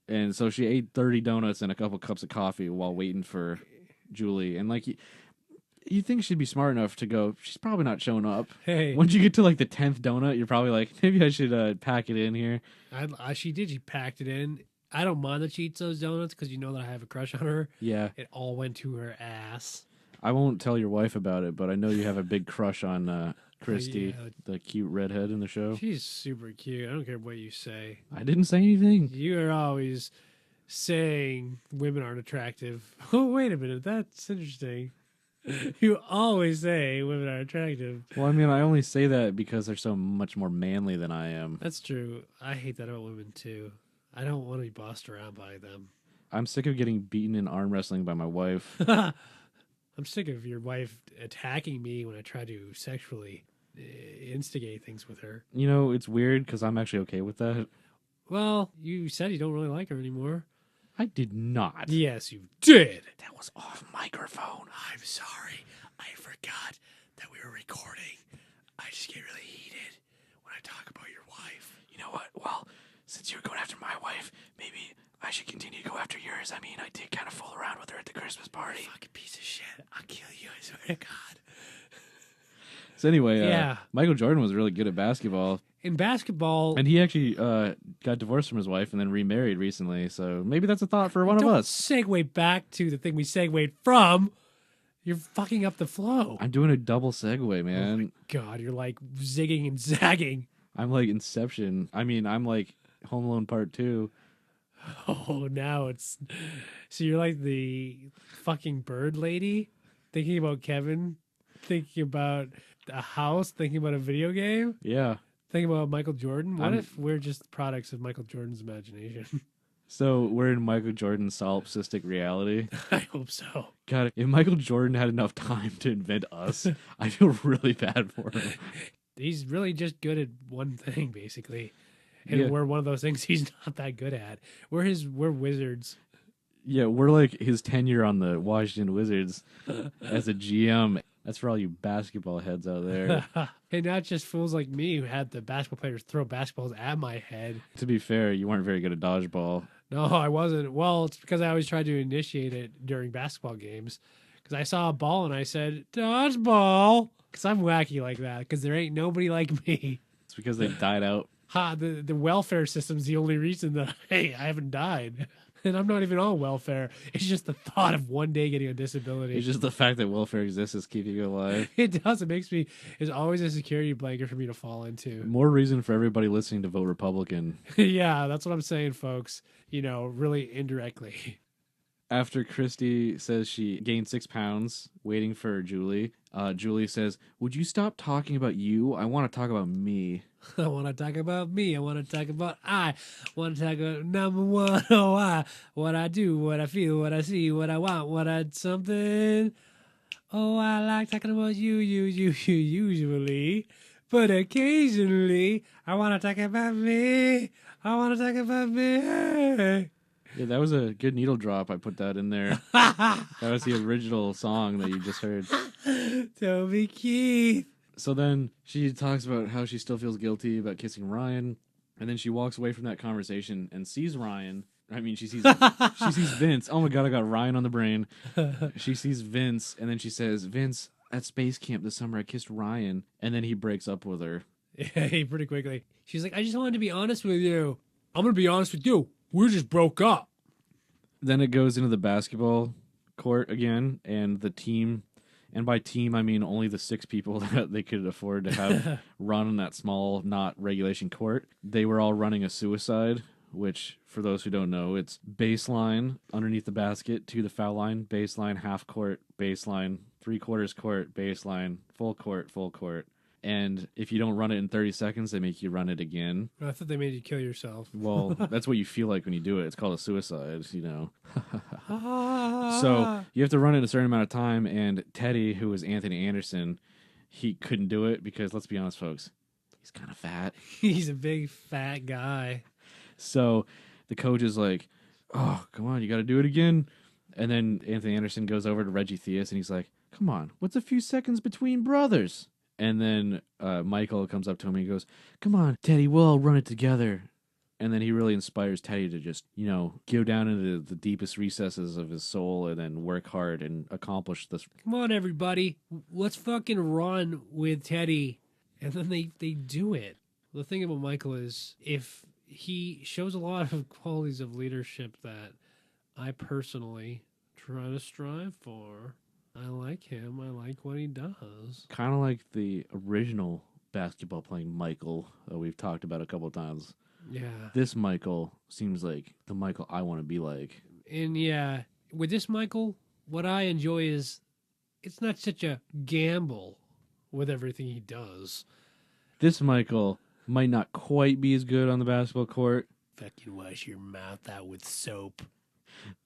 And so she ate 30 donuts and a couple cups of coffee while waiting for Julie. And, like, you think she'd be smart enough to go, she's probably not showing up. Hey. Once you get to, like, the 10th donut, you're probably like, maybe I should pack it in here. She did. She packed it in. I don't mind that she eats those donuts because you know that I have a crush on her. Yeah. It all went to her ass. I won't tell your wife about it, but I know you have a big crush on Christy, Yeah. the cute redhead in the show. She's super cute. I don't care what you say. I didn't say anything. You are always saying women aren't attractive. Oh, wait a minute. That's interesting. You always say women are attractive. Well, I mean, I only say that because they're so much more manly than I am. That's true. I hate that about women, too. I don't want to be bossed around by them. I'm sick of getting beaten in arm wrestling by my wife. I'm sick of your wife attacking me when I try to sexually instigate things with her. It's weird because I'm actually okay with that. Well, you said you don't really like her anymore. I did not. Yes, you did. That was off microphone. I'm sorry. I forgot that we were recording. I just get really heated when I talk about your wife. You know what? Well, since you're going after my wife, maybe I should continue to go after yours. I mean, I did kind of fool around with her at the Christmas party. Fucking piece of shit. I'll kill you, I swear to God. So anyway, Yeah. Michael Jordan was really good at basketball. In basketball, And he actually got divorced from his wife and then remarried recently. So maybe that's a thought for one of don't us. segue back to the thing we segued from. You're fucking up the flow. I'm doing a double segue, man. God, you're like zigging and zagging. I'm like Inception. I mean, I'm like Home Alone Part 2. Oh, now it's... So you're like the fucking bird lady thinking about Kevin, thinking about a house, thinking about a video game, Yeah. thinking about Michael Jordan. What I'm- if we're just products of Michael Jordan's imagination? So we're in Michael Jordan's solipsistic reality. I hope so. God, if Michael Jordan had enough time to invent us, I feel really bad for him. He's really just good at one thing, basically. And Yeah. we're one of those things he's not that good at. We're wizards. Yeah, we're like his tenure on the Washington Wizards as a GM. That's for all you basketball heads out there. And not just fools like me who had the basketball players throw basketballs at my head. To be fair, you weren't very good at dodgeball. No, I wasn't. Well, it's because I always tried to initiate it during basketball games. Because I saw a ball and I said, dodgeball. Because I'm wacky like that. Because there ain't nobody like me. It's because they died out. Ha, the welfare system's the only reason that, hey, I haven't died. And I'm not even on welfare. It's just the thought of one day getting a disability. It's just the fact that welfare exists is keeping you alive. It does. It makes me, it's always a security blanket for me to fall into. More reason for everybody listening to vote Republican. Yeah, that's what I'm saying, folks. You know, really indirectly. After Christy says she gained 6 pounds waiting for Julie, Julie says, "Would you stop talking about you? I want to talk about me." I want to talk about me. I want to talk about I want to talk about number one. Oh, I. What I do, what I feel, what I see, what I want, what I something. Oh, I like talking about you usually. But occasionally, I want to talk about me. I want to talk about me. Yeah, that was a good needle drop. I put that in there. That was the original song that you just heard. Toby Keith. So then she talks about how she still feels guilty about kissing Ryan, and then she walks away from that conversation and sees Ryan. I mean, she sees Vince. Oh my god, I got Ryan on the brain. She sees Vince, and then she says, "Vince, at space camp this summer, I kissed Ryan," and then he breaks up with her. Yeah, pretty quickly. She's like, I just wanted to be honest with you. I'm going to be honest with you. We just broke up. Then it goes into the basketball court again, and the team, and by team I mean only the 6 people that they could afford to have run on that small, not regulation court. They were all running a suicide, which, for those who don't know, it's baseline underneath the basket to the foul line, baseline, half court, baseline, 3/4 court, baseline, full court. And if you don't run it in 30 seconds, they make you run it again. I thought they made you kill yourself. Well, that's what you feel like when you do it. It's called a suicide, you know. So So you have to run it a certain amount of time, and Teddy, who was Anthony Anderson, he couldn't do it because, let's be honest, folks, he's kind of fat. he's a big fat guy. So the coach is like, "Oh, come on, you got to do it again." And then Anthony Anderson goes over to Reggie Theus, and he's like, "Come on, what's a few seconds between brothers?" And then Michael comes up to him and he goes, "Come on, Teddy, we'll all run it together." And then he really inspires Teddy to just, you know, go down into the deepest recesses of his soul and then work hard and accomplish this. Come on, everybody. Let's fucking run with Teddy. And then they do it. The thing about Michael is, if he shows a lot of qualities of leadership that I personally try to strive for. I like him. I like what he does. Kind of like the original basketball playing Michael that we've talked about a couple of times. Yeah. This Michael seems like the Michael I want to be like. And yeah, with this Michael, what I enjoy is it's not such a gamble with everything he does. This Michael might not quite be as good on the basketball court. Fucking wash your mouth out with soap.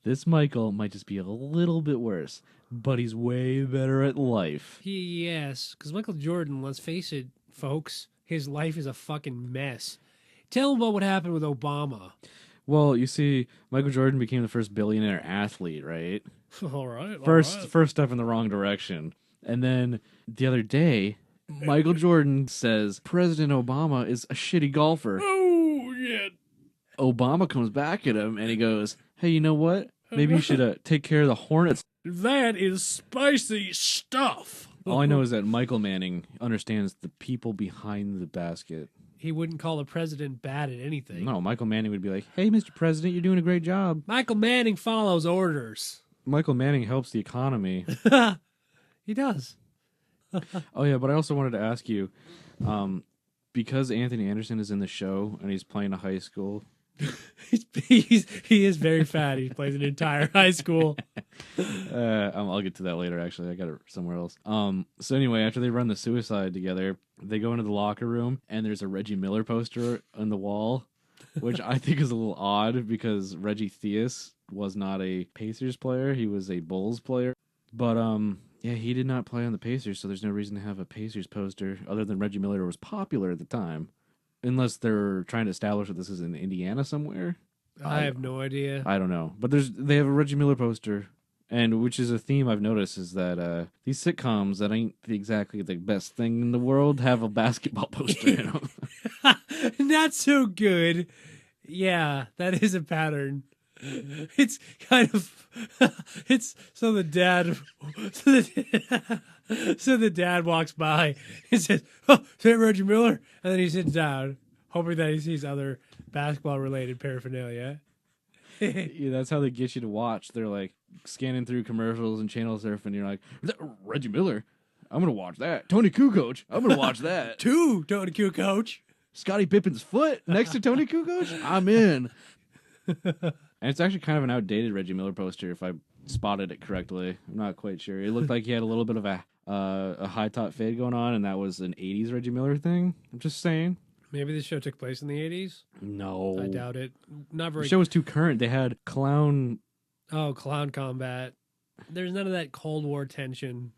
This Michael might just be a little bit worse, but he's way better at life. Yes, because Michael Jordan, let's face it, folks, his life is a fucking mess. Tell him about what happened with Obama. Well, you see, Michael Jordan became the first billionaire athlete, right? All right. First step in the wrong direction. And then the other day, Michael Jordan says President Obama is a shitty golfer. Oh, yeah. Obama comes back at him and he goes, "Hey, you know what? Maybe you should take care of the Hornets." That is spicy stuff. All I know is that Michael Manning understands the people behind the basket. He wouldn't call the president bad at anything. No, Michael Manning would be like, "Hey, Mr. President, you're doing a great job." Michael Manning follows orders. Michael Manning helps the economy. He does. Oh yeah, but I also wanted to ask you, because Anthony Anderson is in the show and he's playing a high school. He is very fat. He plays an entire high school. I'll get to that later. Actually, I got it somewhere else. So anyway, after they run the suicide together, they go into the locker room and there's a Reggie Miller poster on the wall, which I think is a little odd because Reggie Theus was not a Pacers player; he was a Bulls player. But yeah, he did not play on the Pacers, so there's no reason to have a Pacers poster other than Reggie Miller was popular at the time. Unless they're trying to establish that this is in Indiana somewhere. I have no idea. I don't know. But they have a Reggie Miller poster, and which is a theme I've noticed is that these sitcoms that ain't exactly the best thing in the world have a basketball poster in them. Not so good. Yeah, that is a pattern. It's kind of it's so the dad so the dad walks by and says, "Oh, is that Reggie Miller?" And then he sits down, hoping that he sees other basketball related paraphernalia. Yeah, that's how they get you to watch. They're like scanning through commercials and channel surfing. And you're like, "Is that Reggie Miller? I'm gonna watch that. Tony Kukoc. I'm gonna watch that. Two Tony Kukoc. Scottie Pippen's foot next to Tony Kukoc. I'm in." And it's actually kind of an outdated Reggie Miller poster, if I spotted it correctly. I'm not quite sure. It looked like he had a little bit of a high top fade going on, and that was an '80s Reggie Miller thing. I'm just saying. Maybe the show took place in the 80s. No, I doubt it. Not very. The show was too current. They had clown. Oh, clown combat. There's none of that Cold War tension.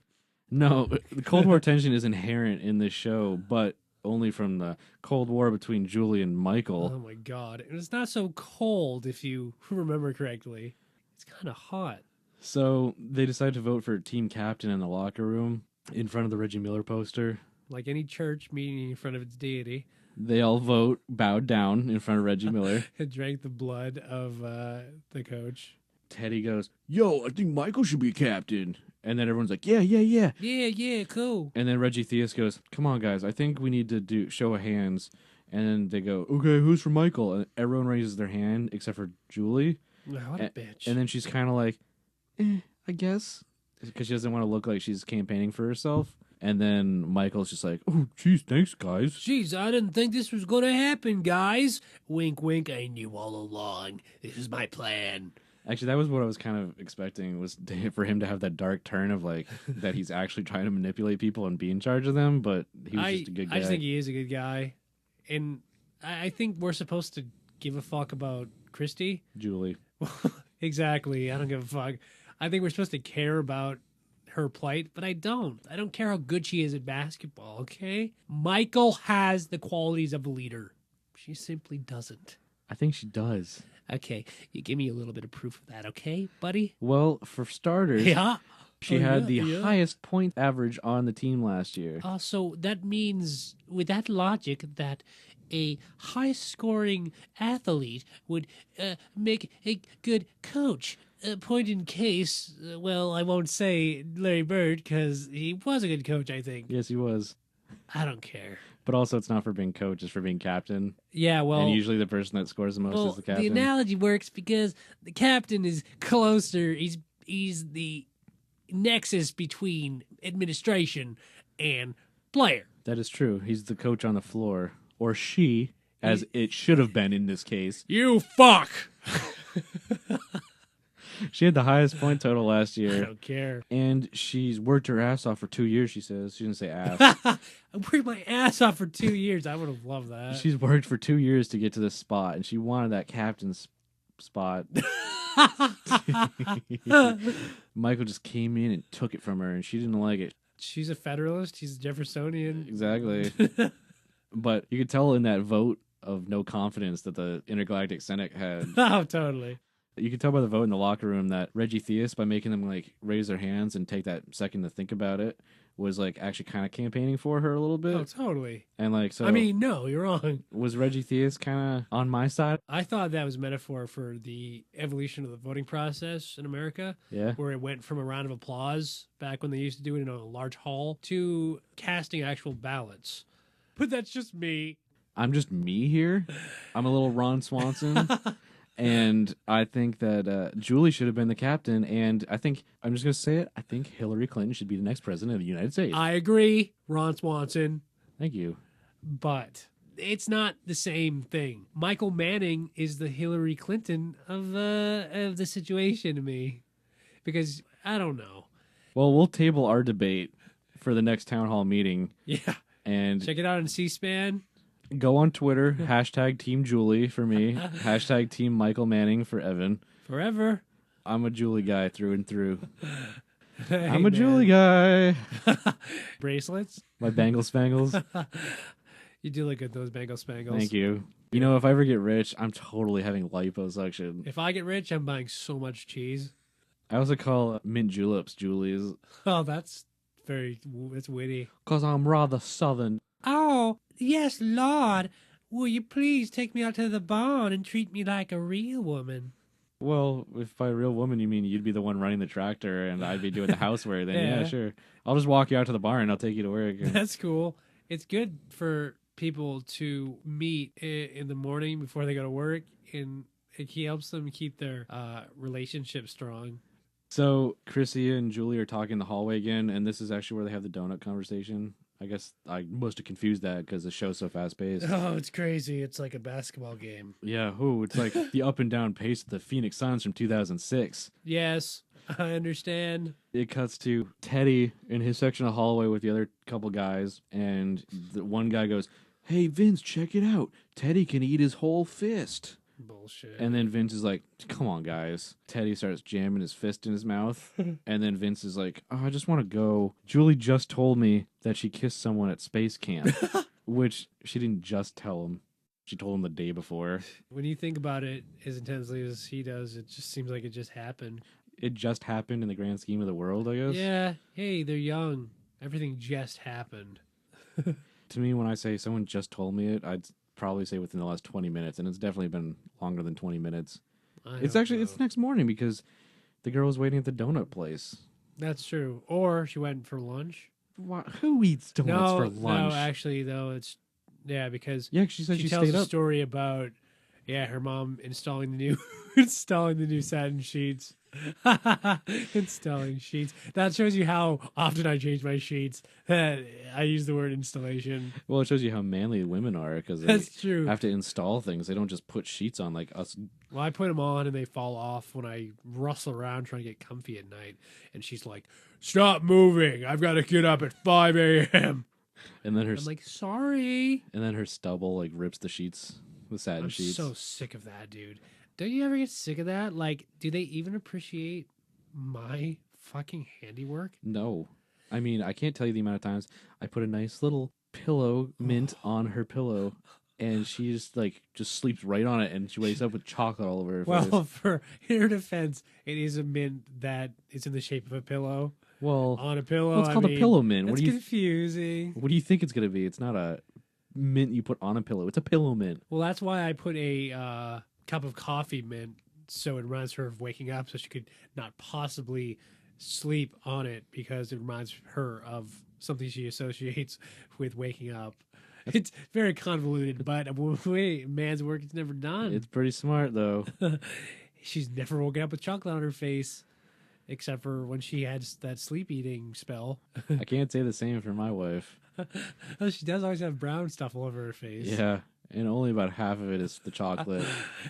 No, the Cold War tension is inherent in this show, but only from the Cold War between Julie and Michael. Oh my god. And it's not so cold if you remember correctly. It's kind of hot. So they decided to vote for team captain in the locker room in front of the Reggie Miller poster. Like any church meeting in front of its deity. They all bowed down in front of Reggie Miller. It drank the blood of the coach. Teddy goes, "Yo, I think Michael should be captain." And then everyone's like, yeah. Yeah, cool. And then Reggie Theus goes, "Come on, guys, I think we need to do show of hands." And then they go, "Okay, who's for Michael?" And everyone raises their hand except for Julie. What a bitch. And then she's kind of like, I guess. Because she doesn't want to look like she's campaigning for herself. And then Michael's just like, "Oh, geez, thanks, guys." Jeez, I didn't think this was going to happen, guys. Wink, wink, I knew all along. This is my plan. Actually, that was what I was kind of expecting, was for him to have that dark turn of like that he's actually trying to manipulate people and be in charge of them, but he was just a good guy. I just think he is a good guy. And I think we're supposed to give a fuck about Christy. Julie. Exactly. I don't give a fuck. I think we're supposed to care about her plight, but I don't. I don't care how good she is at basketball, okay? Michael has the qualities of a leader. She simply doesn't. I think she does. Okay, you give me a little bit of proof of that, okay, buddy? Well, for starters, Yeah. she had the highest point average on the team last year. So that means, with that logic, that a high-scoring athlete would make a good coach. Point in case, well, I won't say Larry Bird, because he was a good coach, I think. Yes, he was. I don't care. But also, it's not for being coach; it's for being captain. Yeah, well, And usually, the person that scores the most is the captain. The analogy works because the captain is closer. He's the nexus between administration and player. That is true. He's the coach on the floor, or she, as it should have been in this case. You fuck. She had the highest point total last I year, don't care. and she's worked her ass off for 2 years. She says she didn't say ass. I worked my ass off for 2 years. I would have loved that. She's worked for 2 years to get to this spot, and she wanted that captain's spot. Michael just came in and took it from her, and she didn't like it. She's a Federalist. He's a Jeffersonian. Exactly. But you could tell in that vote of no confidence that the Intergalactic Senate had. Oh, totally. You could tell by the vote in the locker room that Reggie Theus, by making them like raise their hands and take that second to think about it, was like actually kind of campaigning for her a little bit. Oh, totally. And like, so I mean, no, you're wrong. was Reggie Theus kind of on my side? I thought that was a metaphor for the evolution of the voting process in America. Yeah. Where it went from a round of applause back when they used to do it in a large hall to casting actual ballots. But that's just me. I'm just me here. I'm a little Ron Swanson. And I think that Julie should have been the captain. And I think, I'm just going to say it, I think Hillary Clinton should be the next president of the United States. I agree, Ron Swanson, Thank you. but it's not the same thing. Michael Manning is the Hillary Clinton of the situation to me, because I don't know. Well, we'll table our debate for the next town hall meeting. Yeah, And check it out on C-SPAN. go on Twitter, hashtag Team Julie for me, hashtag Team Michael Manning for Evan. Forever. I'm a Julie guy through and through. Hey, I'm a man. Julie guy. Bracelets. My bangle spangles. You do look good, those bangle spangles. Thank you. You know, if I ever get rich, I'm totally having liposuction. If I get rich, I'm buying so much cheese. I also call mint juleps Julie's. Oh, that's witty. Because I'm rather southern. Oh, yes, Lord. Will you please take me out to the barn and treat me like a real woman? Well, if by real woman you mean you'd be the one running the tractor and I'd be doing the housework, then yeah, Yeah. sure. I'll just walk you out to the barn and I'll take you to work. That's cool. It's good for people to meet in the morning before they go to work, and it helps them keep their relationship strong. So Chrissy and Julie are talking in the hallway again, and this is actually where they have the donut conversation. I guess I must have confused that because the show's so fast paced. Oh, it's crazy. It's like a basketball game. Yeah, it's like the up and down pace of the Phoenix Suns from 2006. Yes, I understand. It cuts to Teddy in his section of the hallway with the other couple guys, and the one guy goes, "Hey, Vince, check it out. Teddy can eat his whole fist." Bullshit. And then Vince is like, "Come on, guys." Teddy starts jamming his fist in his mouth. And then Vince is like, "Oh, I just want to go. Julie just told me that she kissed someone at space camp." Which she didn't just tell him. She told him the day before. When you think about it as intensely as he does, it just seems like it just happened. It just happened in the grand scheme of the world, I guess. Yeah. Hey, they're young. Everything just happened. To me, when I say someone just told me it, I'd probably say within the last 20 minutes. And it's definitely been longer than 20 minutes. It's next morning because the girl was waiting at the donut place. That's true. Or she went for lunch. Who eats donuts for lunch? No, actually, though, it's because Yeah, she said she tells stayed a up. story about her mom installing the new installing the new satin sheets. Installing sheets. That shows you how often I change my sheets. I use the word installation. Well, it shows you how manly women are because they That's true. have to install things. They don't just put sheets on like us. Well, I put them on and they fall off when I rustle around trying to get comfy at night. And she's like, "Stop moving. I've got to get up at 5 a.m." And then her I'm like, "Sorry." and then her stubble like rips the sheets, the satin I'm sheets. so sick of that, dude. Don't you ever get sick of that? Like, do they even appreciate my fucking handiwork? No, I mean I can't tell you the amount of times I put a nice little pillow mint on her pillow, and she just sleeps right on it, and she wakes up with chocolate all over her face. Well, in her defense, it is a mint that is in the shape of a pillow Well, on a pillow. well, it's called a pillow mint. That's What do you confusing. What do you think it's gonna be? It's not a mint you put on a pillow. It's a pillow mint. Well, that's why I put a cup of coffee mint, so it reminds her of waking up, so she could not possibly sleep on it because it reminds her of something she associates with waking up. It's very convoluted, but man's work is never done. It's pretty smart though. She's never woken up with chocolate on her face, except for when she had that sleep eating spell. I can't say the same for my wife. Oh, she does always have brown stuff all over her face. Yeah, and only about half of it is the chocolate.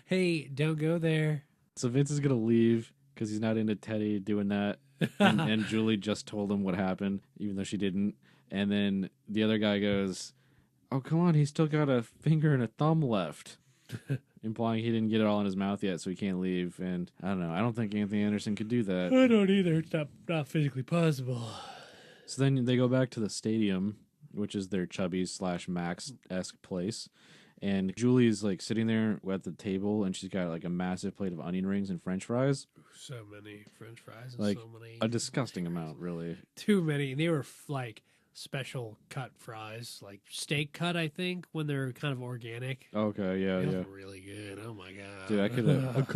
Hey, don't go there. So Vince is gonna leave because he's not into Teddy doing that, and Julie just told him what happened, even though she didn't. And then the other guy goes, "Oh, come on, he's still got a finger and a thumb left," implying he didn't get it all in his mouth yet, so he can't leave. And I don't know. I don't think Anthony Anderson could do that. I don't either. It's not physically possible. So then they go back to the stadium, which is their Chubby's/Max-esque place. And Julie's like sitting there at the table, and she's got like a massive plate of onion rings and French fries, So many French fries and like so many. a disgusting amount, really. Too many. They were like special cut fries, like steak cut, I think, when they're kind of organic. Okay, yeah, They yeah. look really good. Oh my god. Dude, I could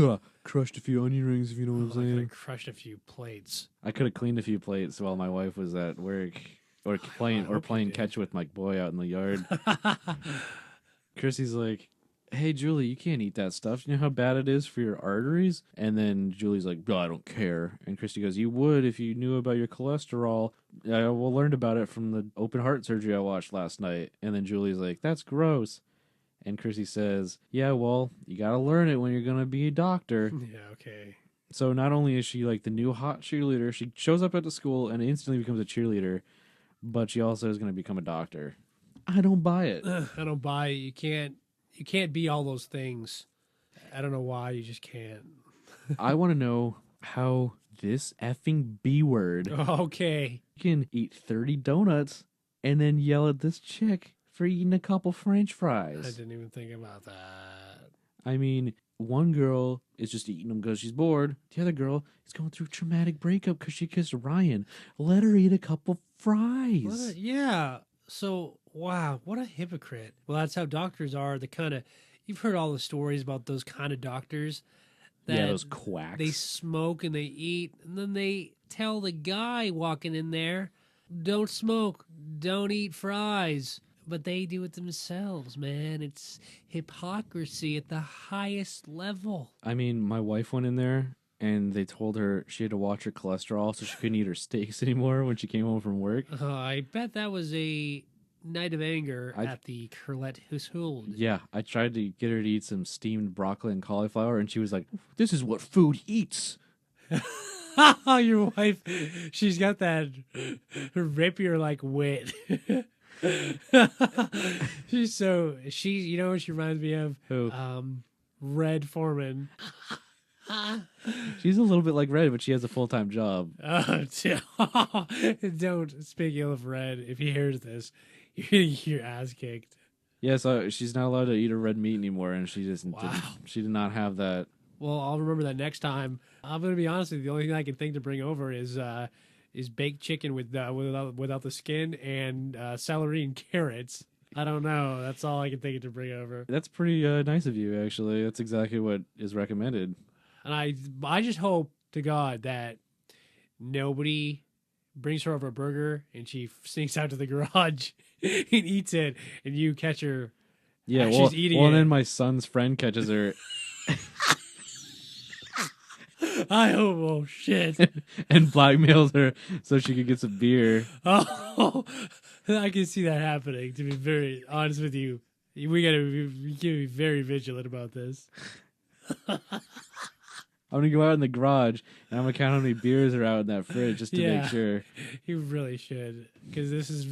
have crushed a few onion rings if you know what I'm I could saying. have crushed a few plates. I could have cleaned a few plates while my wife was at work, or playing hope you did. catch with my boy out in the yard. Chrissy's like, hey, Julie, you can't eat that stuff. You know how bad it is for your arteries? And then Julie's like, "No, I don't care." And Christy goes, "You would if you knew about your cholesterol. I learned about it from the open heart surgery I watched last night." And then Julie's like, "That's gross." And Christy says, "Yeah, well, you got to learn it when you're going to be a doctor." Yeah, okay. So not only is she like the new hot cheerleader, she shows up at the school and instantly becomes a cheerleader, but she also is going to become a doctor. I don't buy it. I don't buy it. You can't be all those things. I don't know why. You just can't. I want to know how this effing B word Okay. can eat 30 donuts and then yell at this chick for eating a couple French I fries. didn't even think about that. I mean, one girl is just eating them because she's bored. The other girl is going through a traumatic breakup because she kissed Ryan. Let her eat a couple fries. Yeah. So, wow, what a hypocrite. Well, that's how doctors are. You've heard all the stories about those kind of doctors. Yeah, those quacks. They smoke and they eat, and then they tell the guy walking in there, don't smoke, don't eat fries. But they do it themselves, man. It's hypocrisy at the highest level. I mean, my wife went in there and they told her she had to watch her cholesterol so she couldn't eat her steaks anymore when she came home from work. I bet that was a night of anger at the Curlet household. Yeah, I tried to get her to eat some steamed broccoli and cauliflower, and she was like, "This is what food eats." Your wife, she's got that rapier like wit. You know what she reminds me of? Who? Red Foreman. She's a little bit like Red, but she has a full-time job. Don't speak ill of Red. If he hears this, you're gonna get your ass kicked. Yeah, so she's not allowed to eat her red meat anymore, and she just she did not have that. Well, I'll remember that next time. I'm gonna be honest with you. The only thing I can think to bring over is baked chicken without the skin and celery and carrots. I don't know. That's all I can think to bring over. That's pretty nice of you, actually. That's exactly what is recommended. And I just hope to God that nobody brings her over a burger and she sneaks out to the garage and eats it, and you catch her. Yeah, as well, she's eating well, it. then my son's friend catches her I hope. Oh shit! and blackmails her so she could get some beer. Oh, I can see that happening. To be very honest with you, we gotta be very vigilant about this. I'm gonna go out in the garage and I'm gonna count how many beers are out in that fridge just to Yeah. make sure. You really should, because this is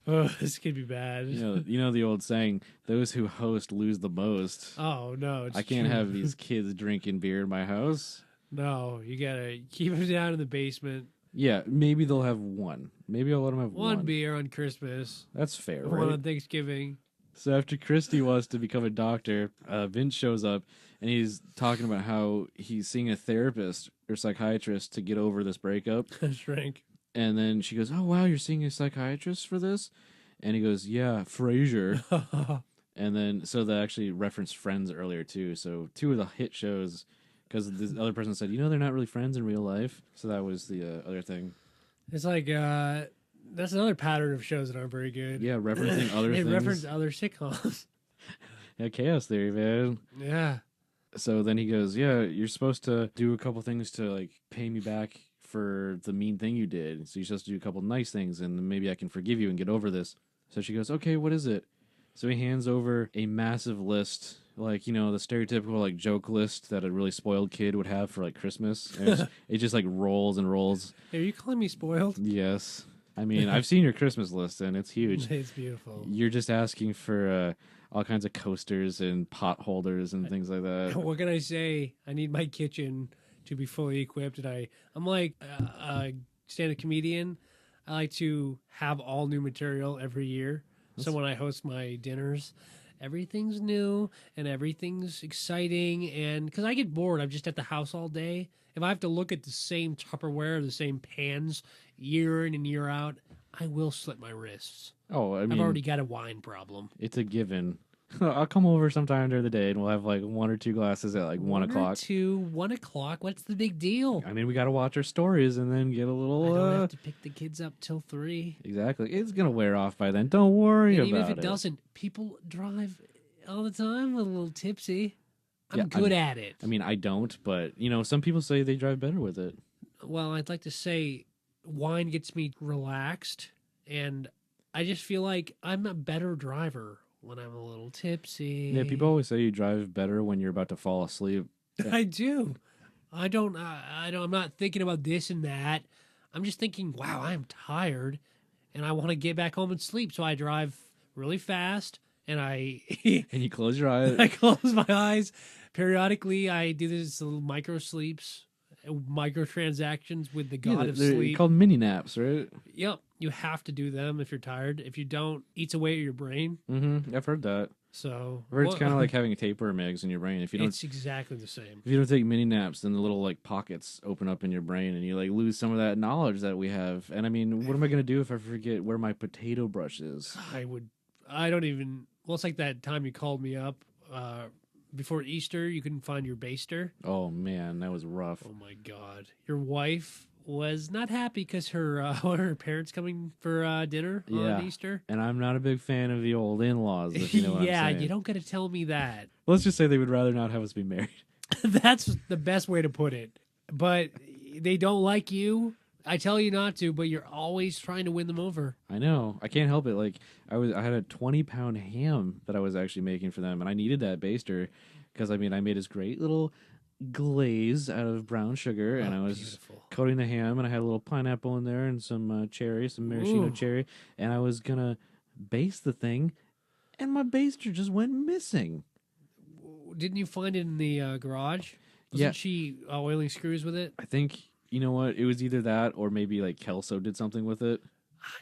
this could be bad. You know the old saying, "Those who host lose the most." Oh no, it's I can't true. have these kids drinking beer in my house. No, you gotta keep them down in the basement. Yeah, maybe they'll have one. Maybe I'll let them have One beer on Christmas, That's fair, one right? on Thanksgiving. So after Christy wants to become a doctor, Vince shows up and he's talking about how he's seeing a therapist or psychiatrist to get over this breakup. Shrink. And then she goes, "Oh wow, you're seeing a psychiatrist for this?" And he goes, "Yeah, Frasier." And then so they actually referenced Friends earlier too. So two of the hit shows, because the other person said, they're not really friends in real life. So that was the other thing. It's like that's another pattern of shows that aren't very good. Yeah, referencing other They things. reference other sitcoms. Yeah, chaos theory, man. Yeah. So then he goes, "Yeah, you're supposed to do a couple things to like pay me back for the mean thing you did. So you're supposed to do a couple nice things, and then maybe I can forgive you and get over this." So she goes, "Okay, what is it?" So he hands over a massive list, like, the stereotypical like joke list that a really spoiled kid would have for like Christmas. And it just like rolls and rolls. Hey, are you calling me spoiled? Yes. I mean, I've seen your Christmas list and it's huge. It's beautiful. You're just asking for all kinds of coasters and pot holders and things like that. What can I say? I need my kitchen to be fully equipped, and I'm like a stand-up comedian. I like to have all new material every year. So when I host my dinners, everything's new and everything's exciting. And because I get bored, I'm just at the house all day. If I have to look at the same Tupperware, the same pans year in and year out, I will slit my wrists. Oh, I mean, I've already got a wine problem. it's a given. I'll come over sometime during the day and we'll have like one or two glasses at like 1 o'clock. 1 o'clock. What's the big deal? I mean, we got to watch our stories and then get a I little. don't have to pick the kids up till 3. Exactly. It's going to wear off by then. Don't worry And about even if it doesn't, people drive all the time, a little tipsy. I'm Yeah, good at it. I mean, I don't, but some people say they drive better with it. Well, I'd like to say wine gets me relaxed, and I just feel like I'm a better driver when I'm a little tipsy. Yeah, people always say you drive better when you're about to fall asleep. I do. I don't. I'm not thinking about this and that. I'm just thinking, wow, I'm tired, and I want to get back home and sleep. So I drive really fast, and I And you close your eyes. I close my eyes. Periodically, I do this little micro sleeps, micro transactions with the god of they're sleep. called mini naps, right? Yep, you have to do them if you're tired. If you don't, eats away at your brain. Mm-hmm. I've heard that. So I've heard it's kind of like having a tapeworm eggs in your brain. If you don't, it's exactly the same. if you don't take mini naps, then the little like pockets open up in your brain, and you like lose some of that knowledge that we have. And I mean, what am I gonna do if I forget where my potato brush is? I don't even. Well, it's like that time you called me up before Easter. You couldn't find your baster. Oh man, that was rough. Oh my God, your wife was not happy because her parents coming for dinner Yeah. on Easter. And I'm not a big fan of the old in-laws. If you know what Yeah, I'm saying. you don't got to tell me that. Let's just say they would rather not have us be married. That's the best way to put it. But they don't like you. I tell you not to, but you're always trying to win them over. I know. I can't help it. Like I had a 20-pound ham that I was actually making for them, and I needed that baster because I mean I made this great little glaze out of brown sugar, and I was Beautiful. coating the ham, and I had a little pineapple in there and some cherry, some maraschino Ooh. cherry, and I was gonna baste the thing, and my baster just went missing. Didn't you find it in the garage? Yeah. Wasn't she oiling screws with it? I think you know what? It was either that or maybe like Kelso did something with it.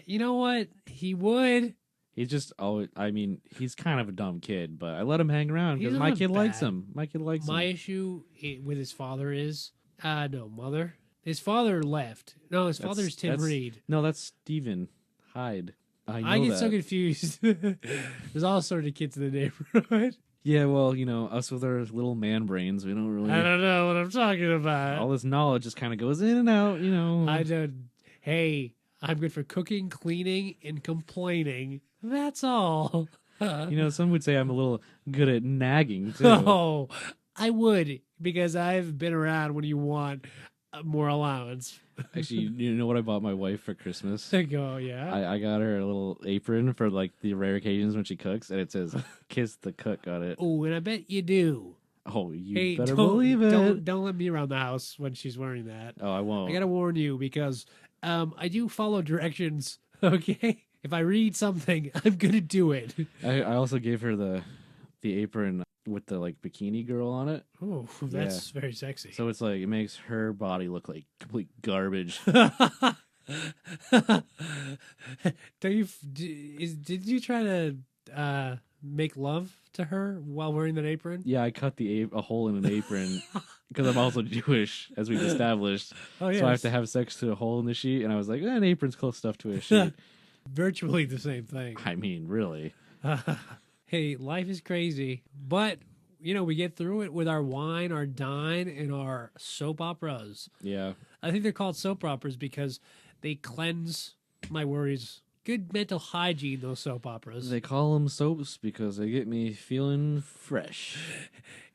You know what? He would. He's just always, I mean, he's kind of a dumb kid, but I let him hang around because He's my not kid likes bad. him. My kid likes My him. issue with his father is, no, mother. His father left. No, his father's Tim that's- Reed. No, that's Steven Hyde. I know I get that. so confused. There's all sorts of kids in the neighborhood. Yeah, well, us with our little man brains, we don't really. I don't know what I'm talking about. All this knowledge just kind of goes in and out, I don't. Hey, I'm good for cooking, cleaning, and complaining. That's all. Some would say I'm a little good at nagging too. Oh, I would because I've been around when you want more allowance. Actually, you know what I bought my wife for Christmas? I go, yeah. I got her a little apron for like the rare occasions when she cooks, and it says "Kiss the cook" on it. Oh, and I bet you do. Oh, you Hey, better don't, believe it. Don't let me around the house when she's wearing that. Oh, I won't. I gotta warn you because I do follow directions. Okay, if I read something, I'm gonna do it. I also gave her the apron with the like bikini girl on it. Oh, that's very sexy. So it's like it makes her body look like complete garbage. Did you try to make love to her while wearing that apron? Yeah, I cut a hole in an apron because I'm also Jewish, as we've established. Oh yeah, So I have to have sex through a hole in the sheet, and I was like, an apron's close stuff to a sheet. virtually the same thing. I mean, really. Hey, life is crazy, but we get through it with our wine, our dine, and our soap operas. Yeah. I think they're called soap operas because they cleanse my worries. Good mental hygiene, those soap operas. They call them soaps because they get me feeling fresh.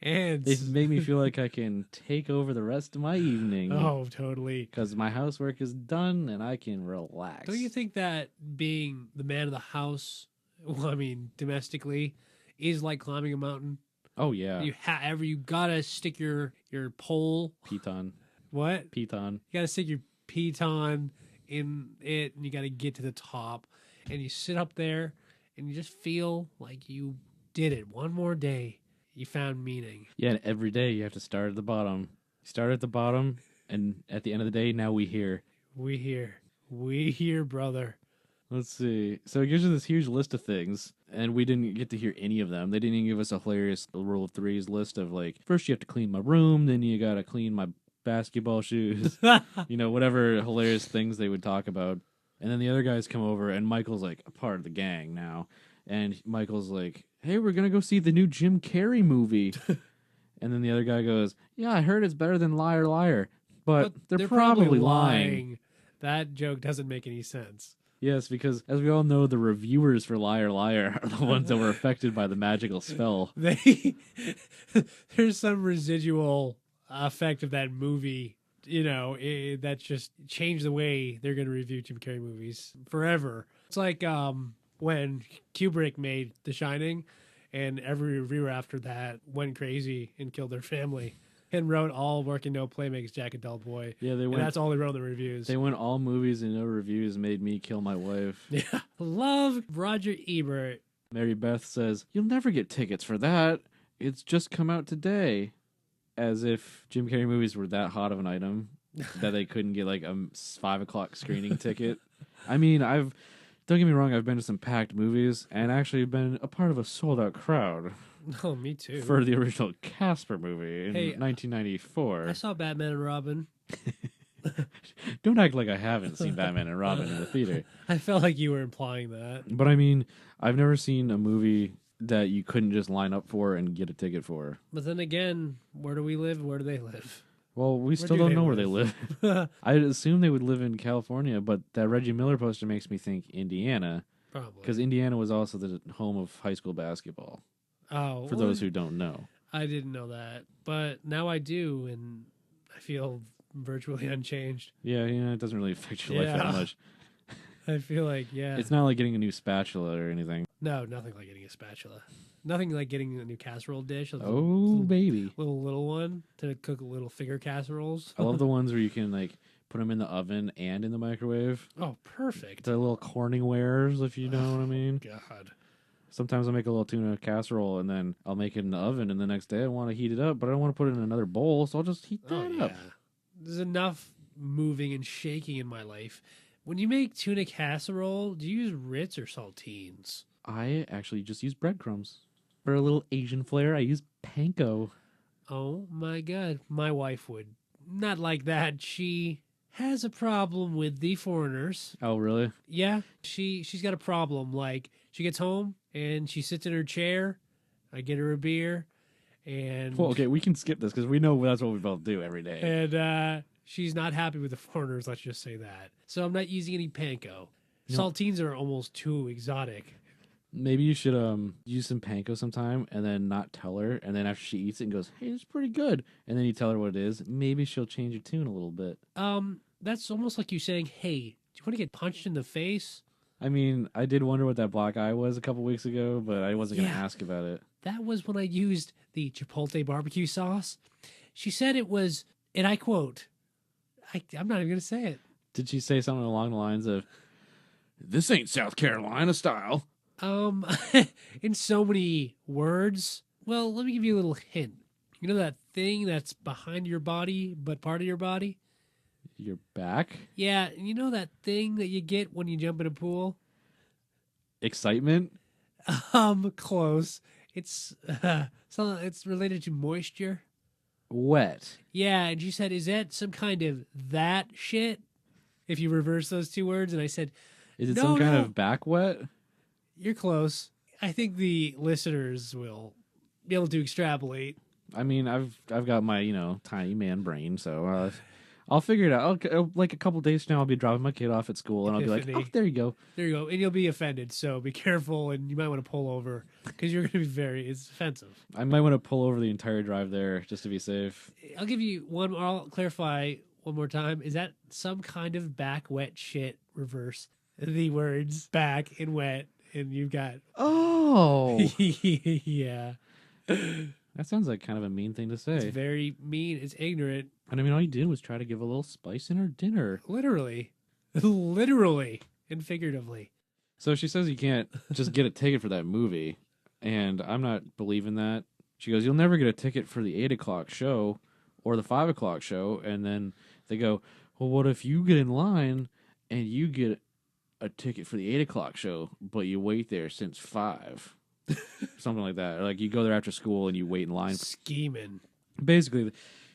And They make me feel like I can take over the rest of my evening. oh, totally. Because my housework is done and I can relax. Don't you think that being the man of the house, well, I mean, domestically, is like climbing a mountain? Oh, yeah. You gotta stick your pole. Piton. What? Piton. You gotta stick your piton in it, and you gotta get to the top, and you sit up there, and you just feel like you did it one more day. You found meaning. Yeah, and every day you have to start at the bottom. Start at the bottom, and at the end of the day, now we here. We here, brother. Let's see. So it gives you this huge list of things, and we didn't get to hear any of them. They didn't even give us a hilarious rule of threes list of like, first you have to clean my room, then you gotta clean my basketball shoes, whatever hilarious things they would talk about. And then the other guys come over, and Michael's like a part of the gang now. And Michael's like, hey, we're gonna go see the new Jim Carrey movie. And then the other guy goes, yeah, I heard it's better than Liar Liar. But they're probably lying. That joke doesn't make any sense. Yes, because as we all know, the reviewers for Liar Liar are the ones that were affected by the magical spell. There's some residual effect of that movie, that just changed the way they're going to review Jim Carrey movies forever. It's like when Kubrick made The Shining, and every reviewer after that went crazy and killed their family. And wrote all work and no play makes Jack a dull boy. Yeah, and that's all they wrote in the reviews. They went all movies and no reviews made me kill my wife. Yeah. Love Roger Ebert. Mary Beth says, "You'll never get tickets for that. It's just come out today." As if Jim Carrey movies were that hot of an item that they couldn't get like a 5 o'clock screening ticket. I mean, don't get me wrong, I've been to some packed movies and actually been a part of a sold out crowd. Oh, me too. For the original Casper movie in 1994. I saw Batman and Robin. Don't act like I haven't seen Batman and Robin in the theater. I felt like you were implying that. But I mean, I've never seen a movie that you couldn't just line up for and get a ticket for. But then again, where do we live? Where do they live? Well, we still don't know where they live. I'd assume they would live in California, but that Reggie Miller poster makes me think Indiana. Probably. Because Indiana was also the home of high school basketball. Oh, for those who don't know. I didn't know that, but now I do, and I feel virtually unchanged. Yeah, it doesn't really affect your life that much. I feel like, It's not like getting a new spatula or anything. No, nothing like getting a spatula. Nothing like getting a new casserole dish. Baby. Little one to cook little finger casseroles. I love the ones where you can like put them in the oven and in the microwave. Oh, perfect. The little Corningwares, if you know what I mean. God. Sometimes I'll make a little tuna casserole and then I'll make it in the oven, and the next day I want to heat it up, but I don't want to put it in another bowl, so I'll just heat that up. There's enough moving and shaking in my life. When you make tuna casserole, do you use Ritz or saltines? I actually just use breadcrumbs. For a little Asian flair, I use panko. Oh my God. My wife would not like that. She has a problem with the foreigners. Oh, really? Yeah. She's got a problem. Like, she gets home and she sits in her chair. I get her a beer. And well, okay, we can skip this because we know that's what we both do every day. And she's not happy with the foreigners, let's just say that. So I'm not using any panko. Saltines are almost too exotic. Maybe you should use some panko sometime and then not tell her, and then after she eats it and goes, "Hey, it's pretty good," and then you tell her what it is, maybe she'll change your tune a little bit. That's almost like you saying, "Hey, do you want to get punched in the face?" I mean, I did wonder what that black eye was a couple weeks ago, but I wasn't going to ask about it. That was when I used the Chipotle barbecue sauce. She said it was, and I quote, I'm not even going to say it. Did she say something along the lines of, "This ain't South Carolina style"? In so many words. Well, let me give you a little hint. You know that thing that's behind your body, but part of your body? Your back? Yeah, you know that thing that you get when you jump in a pool? Excitement? Close. It's it's related to moisture. Wet. Yeah, and she said, "Is that some kind of that shit?" If you reverse those two words, and I said, "Is it no, some kind of back wet?" You're close. I think the listeners will be able to extrapolate. I mean, I've got my tiny man brain, so I'll figure it out. Like a couple days from now, I'll be dropping my kid off at school, and I'll be like, "Oh, there you go." There you go. And you'll be offended, so be careful, and you might want to pull over, because you're going to be it's offensive. I might want to pull over the entire drive there, just to be safe. I'll give you I'll clarify one more time. Is that some kind of back wet shit reverse the words back and wet, and you've got... Oh! Yeah. That sounds like kind of a mean thing to say. It's very mean. It's ignorant. And I mean, all you did was try to give a little spice in her dinner. Literally. Literally. And figuratively. So she says you can't just get a ticket for that movie. And I'm not believing that. She goes, "You'll never get a ticket for the 8 o'clock show or the 5 o'clock show." And then they go, "Well, what if you get in line and you get a ticket for the 8 o'clock show, but you wait there since 5? Something like that. Or like you go there after school and you wait in line. Scheming. Basically,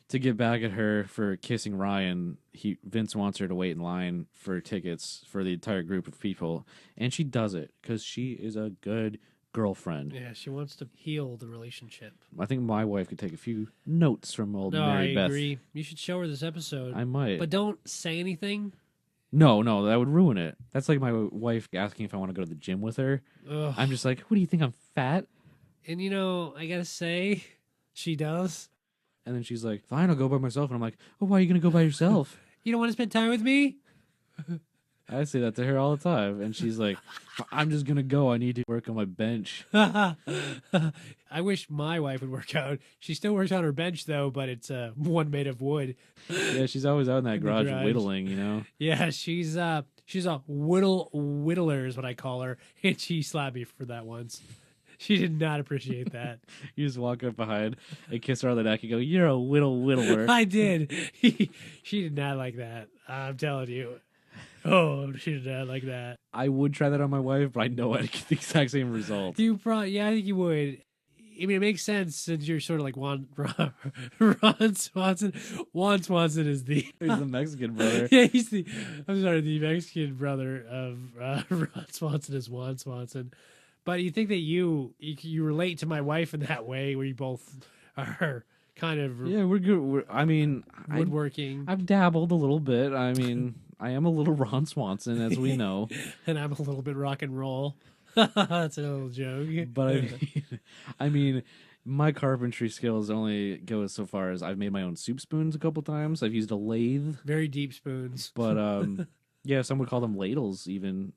to get back at her for kissing Ryan, Vince wants her to wait in line for tickets for the entire group of people. And she does it because she is a good girlfriend. Yeah, she wants to heal the relationship. I think my wife could take a few notes from old No, Mary I Beth. agree. You should show her this episode. I might. But don't say anything No, that would ruin it. That's like my wife asking if I want to go to the gym with her. Ugh. I'm just like, what do you think? I'm fat? And I gotta say, she does. And then she's like, fine, I'll go by myself. And I'm like, oh, why are you going to go by yourself? You don't want to spend time with me? I say that to her all the time. And she's like, I'm just going to go. I need to work on my bench. I wish my wife would work out. She still works on her bench though, but it's one made of wood. Yeah, she's always out in that In the garage garage. whittling, you know? Yeah, she's a whittler is what I call her, and she slapped me for that once. She did not appreciate that. You just walk up behind and kiss her on the neck and go, you're a whittler. I did. She did not like that. I'm telling you. Oh, she did not like that. I would try that on my wife, but I know I'd get the exact same result. Yeah, I think you would. I mean, it makes sense since you're sort of like Ron Swanson. Juan Swanson is the He's the Mexican brother. yeah, he's the the Mexican brother of Ron Swanson is Juan Swanson. But you think that you relate to my wife in that way, where you both are kind of Yeah, we're good. woodworking, I've dabbled a little bit. I mean, I am a little Ron Swanson, as we know. and I'm a little bit rock and roll. That's a little joke. But I mean, my carpentry skills only go so far as I've made my own soup spoons a couple times. I've used a lathe, Very deep spoons. but yeah, some would call them ladles. Even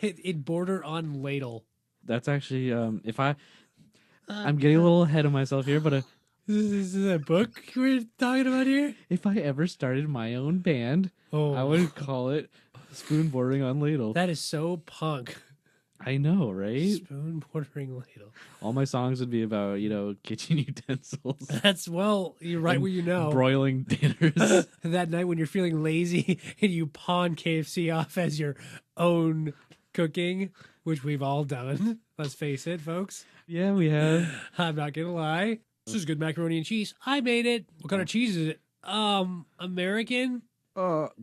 It border on ladle. that's actually if I'm getting a little ahead of myself here, but Is this a book we're talking about here? if I ever started my own band, Oh, I would call it spoon bordering on ladle. that is so punk. I know, right? Spoon bordering ladle. All my songs would be about kitchen utensils, That's you're right where you know. broiling dinners. That night when you're feeling lazy and you pawn KFC off as your own cooking, which we've all done. Let's face it, folks. Yeah, we have. I'm not gonna lie. This is good macaroni and cheese. I made it. What kind of cheese is it? American?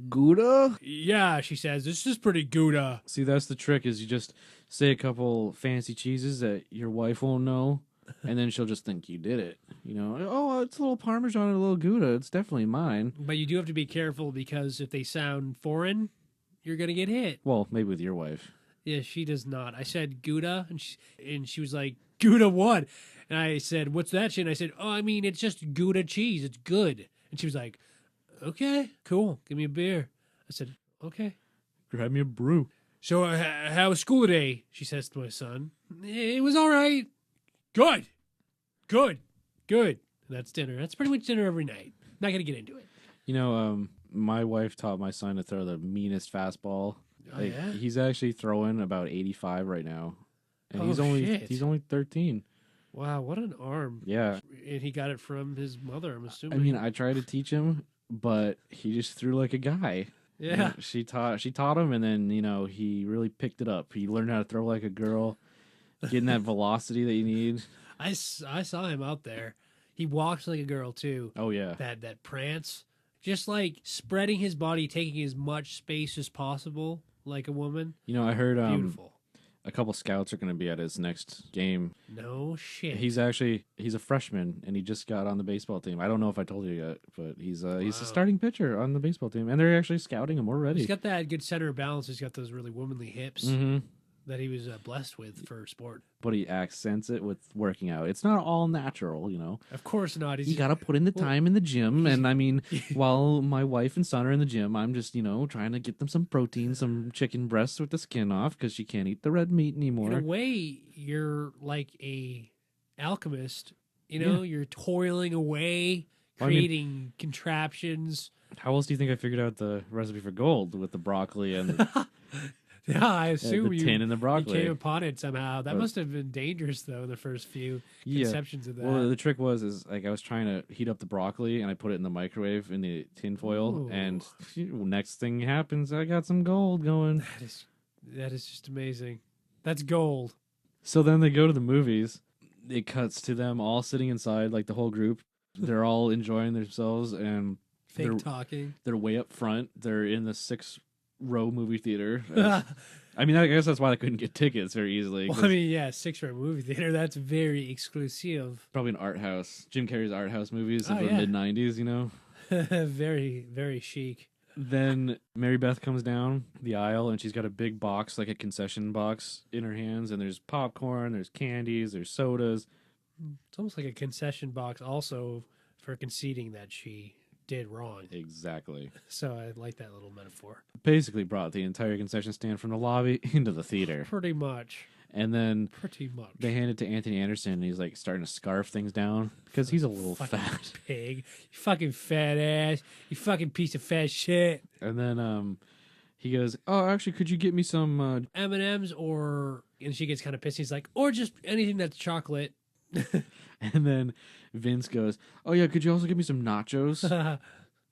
Gouda? Yeah, she says. This is pretty Gouda. See, that's the trick is you just say a couple fancy cheeses that your wife won't know, and then she'll just think you did it. Oh, it's a little Parmesan and a little Gouda. It's definitely mine. But you do have to be careful because if they sound foreign, you're gonna get hit. Well, maybe with your wife. Yeah, she does not. I said Gouda, and she was like, Gouda what? And I said, what's that shit? And I said, oh, I mean, it's just Gouda cheese. It's good. And she was like, okay, cool. Give me a beer. I said, okay. Grab me a brew. So how was school today? She says to my son. It was all right. Good. And that's dinner. That's pretty much dinner every night. Not going to get into it. My wife taught my son to throw the meanest fastball. Oh, yeah? He's actually throwing about 85 right now. And Oh, he's only shit. he's only 13. Wow, what an arm. Yeah. And he got it from his mother, I'm assuming. I mean, I tried to teach him, but he just threw like a guy. yeah. She taught him, and then he really picked it up. He learned how to throw like a girl, getting that velocity that you need. I saw him out there. He walks like a girl, too. Oh yeah, That prance. Just like spreading his body, taking as much space as possible, like a woman. I heard Beautiful. a couple scouts are going to be at his next game. No shit. He's a freshman, and he just got on the baseball team. I don't know if I told you yet, but he's a starting pitcher on the baseball team, and they're actually scouting him already. He's got that good center of balance. He's got those really womanly hips Mm-hmm. that he was blessed with for sport. But he accents it with working out. It's not all natural, Of course not. He's You got to put in the time in the gym. And I mean, while my wife and son are in the gym, I'm just, trying to get them some protein, some chicken breasts with the skin off because she can't eat the red meat anymore. in a way, you're like a alchemist. Yeah. You're toiling away, Well, I mean- creating contraptions. How else do you think I figured out the recipe for gold with the broccoli and the Yeah, I assume the you, tin and the you broccoli? came upon it somehow. That But- must have been dangerous, though, in the first few Yeah. conceptions of that. Well, the trick is like I was trying to heat up the broccoli and I put it in the microwave in the tin foil, Ooh. and next thing happens, I got some gold going. that is just amazing. That's gold. So then they go to the movies. It cuts to them all sitting inside, like the whole group. They're all enjoying themselves, and Fake They're- talking. they're way up front. They're in the 6-row movie theater. I mean, I guess that's why they couldn't get tickets very easily. Well, 'cause I mean, yeah, 6-row movie theater. That's very exclusive. probably an art house. Jim Carrey's art house movies Oh, of the yeah. mid-90s, Very, very chic. Then Mary Beth comes down the aisle and she's got a big box, like a concession box, in her hands. And there's popcorn, there's candies, there's sodas. It's almost like a concession box also for conceding that she did wrong. Exactly. So I like that little metaphor. Basically brought the entire concession stand from the lobby into the theater. Pretty much. And then Pretty much. they hand it to Anthony Anderson, and he's like starting to scarf things down because he's a little Fucking fat. pig. You fucking fat ass. You fucking piece of fat shit. And then he goes, "Oh, actually, could you get me some?" M&M's or... And she gets kind of pissed. He's like, or just anything that's chocolate. And then Vince goes, "Oh yeah, could you also give me some nachos?"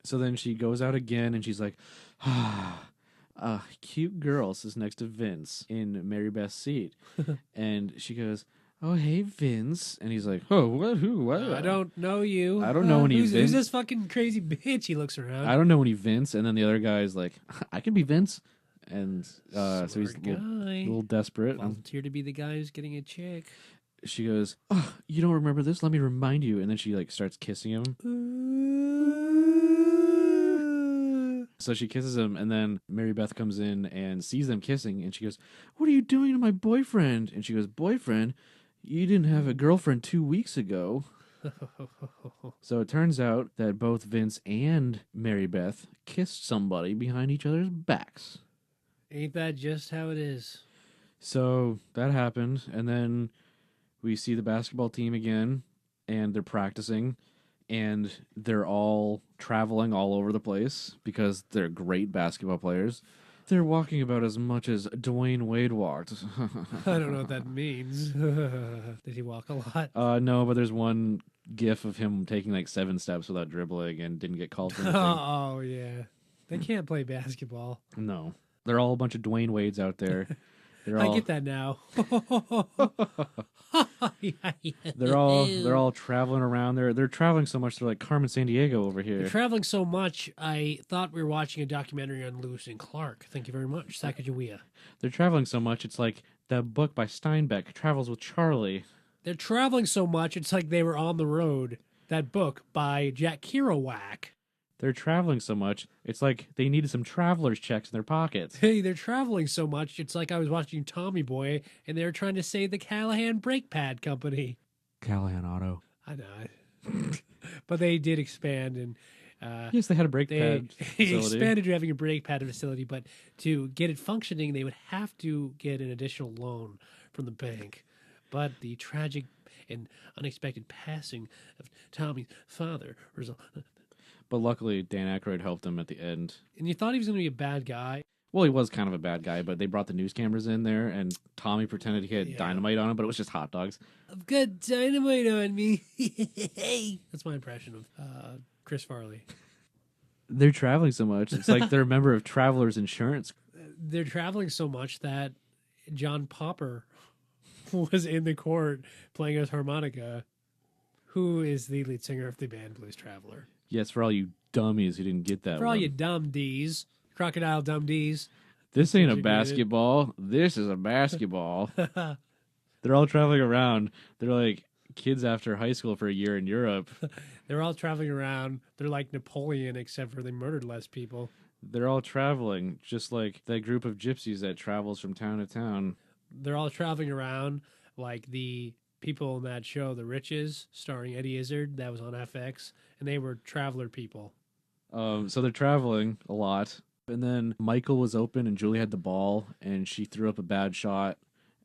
So then she goes out again, and she's like, "A cute girl sits next to Vince in Mary Beth's seat," and she goes, "Oh hey Vince," and he's like, "Oh what? Who? What? I don't know you. I don't know any who's Vince. this fucking crazy bitch?" He looks around. I don't know any Vince." And then the other guy's like, "I can be Vince," and so he's a little desperate. Volunteer to be the guy who's getting a chick. She goes, "Oh, you don't remember this? Let me remind you." And then she like starts kissing him. So she kisses him, and then Mary Beth comes in and sees them kissing, and she goes, "What are you doing to my boyfriend?" And she goes, "Boyfriend? You didn't have a girlfriend 2 weeks ago." So it turns out that both Vince and Mary Beth kissed somebody behind each other's backs. Ain't that just how it is? So that happened, and then we see the basketball team again, and they're practicing, and they're all traveling all over the place because they're great basketball players. They're walking about as much as Dwayne Wade walked. I don't know what that means. Did he walk a lot? No, but there's one gif of him taking like 7 steps without dribbling and didn't get called for anything. Oh, yeah. They can't play basketball. No. They're all a bunch of Dwayne Wades out there. They're all, I get that now. They're all traveling around. They're traveling so much they're like Carmen Sandiego over here. They're traveling so much, I thought we were watching a documentary on Lewis and Clark. Thank you very much. Sacagawea. They're traveling so much it's like that book by Steinbeck, Travels with Charlie. They're traveling so much, it's like they were on the road. That book by Jack Kerouac. They're traveling so much it's like they needed some traveler's checks in their pockets. Hey, they're traveling so much, it's like I was watching Tommy Boy, and they were trying to save the Callahan Brake Pad Company. Callahan Auto. I know. But they did expand, and Yes, they had a brake they pad facility. expanded to having a brake pad facility, but to get it functioning, they would have to get an additional loan from the bank. But the tragic and unexpected passing of Tommy's father resulted. But luckily, Dan Aykroyd helped him at the end. And you thought he was going to be a bad guy. Well, he was kind of a bad guy, but they brought the news cameras in there, and Tommy pretended he had Yeah. dynamite on him, but it was just hot dogs. I've got dynamite on me. That's my impression of Chris Farley. They're traveling so much. It's like they're a member of Travelers Insurance. They're traveling so much that John Popper was in the court playing his harmonica, who is the lead singer of the band Blues Traveler. Yes, for all you dummies who didn't get that For all one. you dumb D's, crocodile dumb D's. This ain't a Did you get it? basketball. This is a basketball. They're all traveling around. They're like kids after high school for a year in Europe. They're all traveling around. They're like Napoleon, except for they murdered less people. They're all traveling, just like that group of gypsies that travels from town to town. They're all traveling around like the people in that show, The Riches, starring Eddie Izzard, that was on FX, and they were traveler people. So they're traveling a lot. And then Michael was open and Julie had the ball and she threw up a bad shot.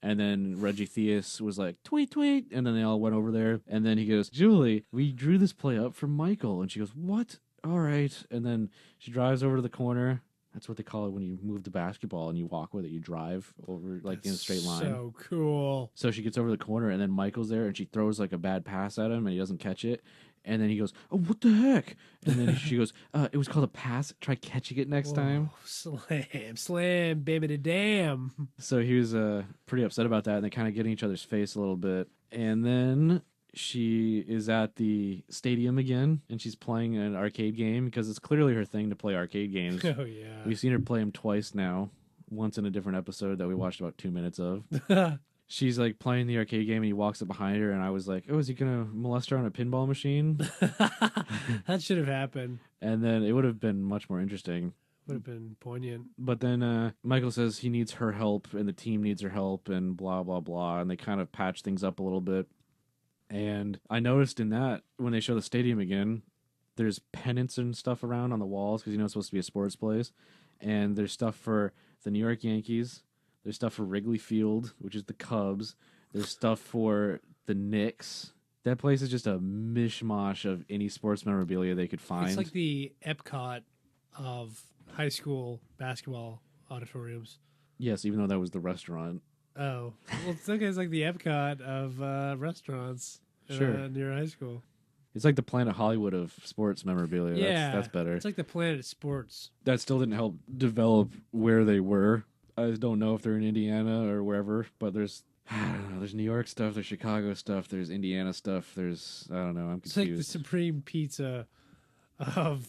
And then Reggie Theus was like, tweet, tweet. And then they all went over there. And then he goes, Julie, we drew this play up for Michael. And she goes, what? All right. And then she drives over to the corner. That's what they call it when you move the basketball and you walk with it. You drive over like in a straight line. So cool. So she gets over the corner and then Michael's there and she throws like a bad pass at him and he doesn't catch it. And then he goes, oh, what the heck? And then she goes, it was called a pass. Try catching it next time. Slam, baby to damn. So he was pretty upset about that and they kind of get in each other's face a little bit. And then she is at the stadium again and she's playing an arcade game because it's clearly her thing to play arcade games. Oh, yeah. We've seen her play them twice now. Once in a different episode that we watched about 2 minutes of. She's like playing the arcade game and he walks up behind her and I was like, oh, is he going to molest her on a pinball machine? That should have happened. And then it would have been much more interesting. Would have been poignant. But then Michael says he needs her help and the team needs her help and blah, blah, blah. And they kind of patch things up a little bit. And I noticed in that, when they show the stadium again, there's pennants and stuff around on the walls because it's supposed to be a sports place. And there's stuff for the New York Yankees. There's stuff for Wrigley Field, which is the Cubs. There's stuff for the Knicks. That place is just a mishmash of any sports memorabilia they could find. It's like the Epcot of high school basketball auditoriums. Yes, even though that was the restaurant. Oh, well, it's like the Epcot of restaurants Sure. near high school. It's like the Planet Hollywood of sports memorabilia. Yeah, That's better. It's like the Planet Sports. That still didn't help develop where they were. I don't know if they're in Indiana or wherever, but there's I don't know. There's New York stuff. There's Chicago stuff. There's Indiana stuff. There's I don't know. I'm It's like confused. the supreme pizza of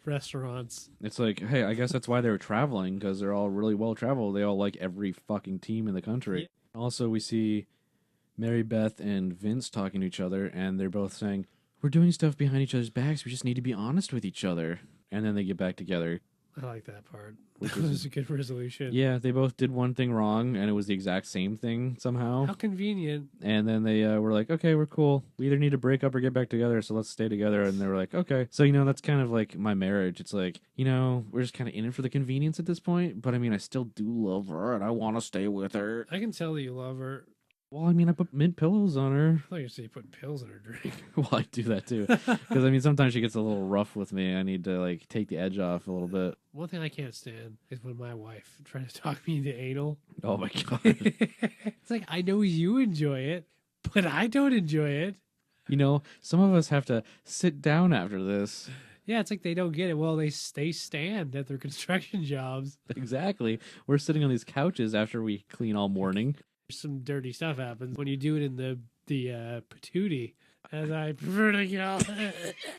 restaurants. It's like, hey, I guess that's why they were traveling because they're all really well traveled. They all like every fucking team in the country. Yeah. Also, we see Mary Beth and Vince talking to each other, and they're both saying, "We're doing stuff behind each other's backs. We just need to be honest with each other." And then they get back together. I like that part. Which That is- was a good resolution. Yeah, they both did one thing wrong, and it was the exact same thing somehow. How convenient. And then they were like, okay, we're cool. We either need to break up or get back together, so let's stay together. And they were like, okay. So, that's kind of like my marriage. It's like, we're just kind of in it for the convenience at this point. But, I still do love her, and I want to stay with her. I can tell that you love her. Well, I put mint pillows on her. I thought you said you put pills in her drink. Well, I do that, too. Because, sometimes she gets a little rough with me. I need to, take the edge off a little bit. One thing I can't stand is when my wife tries to talk me into anal. Oh, my God. It's like, I know you enjoy it, but I don't enjoy it. Some of us have to sit down after this. Yeah, it's like they don't get it. Well, they stand at their construction jobs. Exactly. We're sitting on these couches after we clean all morning. Some dirty stuff happens when you do it in the patootie, as I prefer to call it.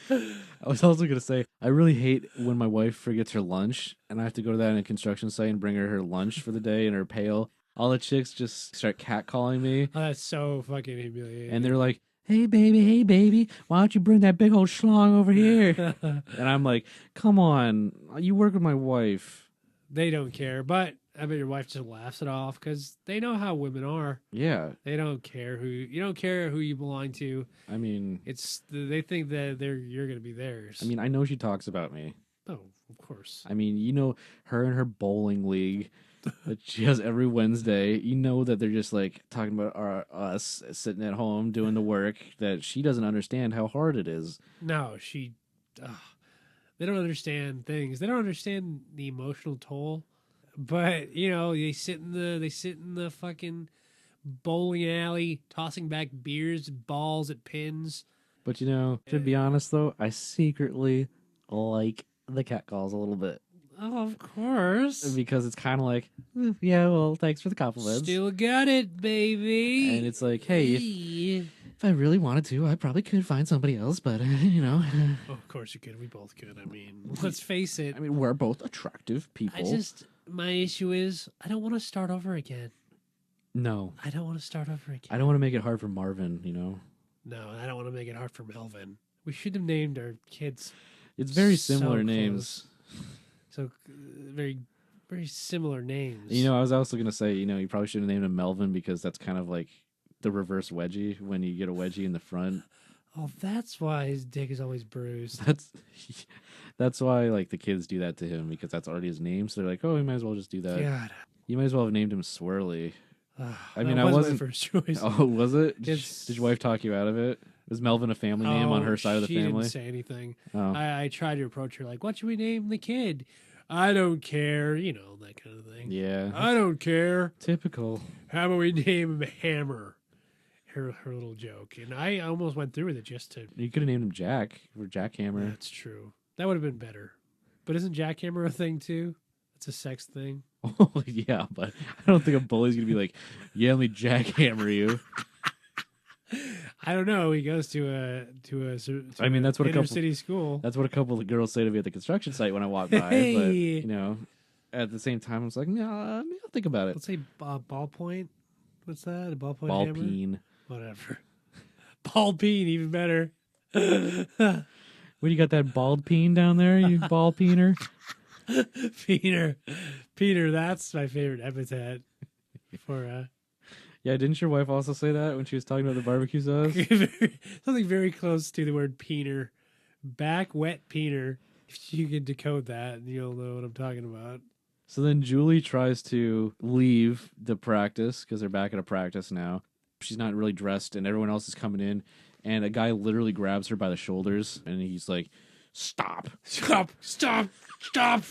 I was also going to say, I really hate when my wife forgets her lunch, and I have to go to that in a construction site and bring her lunch for the day in her pail. All the chicks just start catcalling me, Oh, that's so fucking humiliating. and they're like, hey, baby, why don't you bring that big old schlong over here? And I'm like, come on, you work with my wife. They don't care, but I bet your wife just laughs it off because they know how women are. Yeah, They don't care you don't care who you belong to. They think that you're gonna be theirs. I know she talks about me. Oh, of course. Her and her bowling league that she has every Wednesday. That they're just talking about us sitting at home doing the work that she doesn't understand how hard it is. No, they don't understand things. They don't understand the emotional toll. But they sit in the fucking bowling alley, tossing back beers, balls at pins. But to be honest though, I secretly like the catcalls a little bit Oh, of course. because it's kind of like, yeah, well, thanks for the compliments. Still got it, baby. And it's like, hey, if I really wanted to, I probably could find somebody else, but Oh, of course you could. We both could. Let's face it. we're both attractive people. My issue is I don't want to start over again. No, I don't want to start over again. I don't want to make it hard for Marvin. No, I don't want to make it hard for Melvin. We should have named our kids It's very So similar names. so very, very similar names. I was also gonna say, you probably should have named him Melvin because that's kind of like the reverse wedgie when you get a wedgie in the front. Oh, that's why his dick is always bruised. That's why the kids do that to him because that's already his name. So they're like, oh, we might as well just do that. God. You might as well have named him Swirly. That I my wasn't first choice. Oh, was it? It's- Did your wife talk you out of it? Was Melvin a family name on her side of the she family? didn't say anything. Oh. I tried to approach her like, what should we name the kid? I don't care. That kind of thing. Yeah. I don't care. Typical. How about we name him Hammer? Her little joke. And I almost went through with it just to... You could have named him Jack or Jackhammer. That's true. That would have been better. But isn't Jackhammer a thing too? It's a sex thing. Oh, yeah, but I don't think a bully's going to be like, yeah, let me jackhammer you. I don't know. He goes to that's what a inner couple- city school. That's what a couple of girls say to me at the construction site when I walk by. Hey. But, at the same time, I was like, no, I'll think about it. Let's say ballpoint. What's that? A ballpoint Ball hammer? peen. Whatever. Ball peen, even better. What, you got that bald peen down there, you ball peener? Peter. Peter, that's my favorite epithet for Yeah, didn't your wife also say that when she was talking about the barbecue sauce? something very close to the word Peter. Back wet Peter. If you can decode that, you'll know what I'm talking about. So then Julie tries to leave the practice because they're back at a practice now. She's not really dressed, and everyone else is coming in, and a guy literally grabs her by the shoulders, and he's like, "Stop! Stop! Stop! Stop!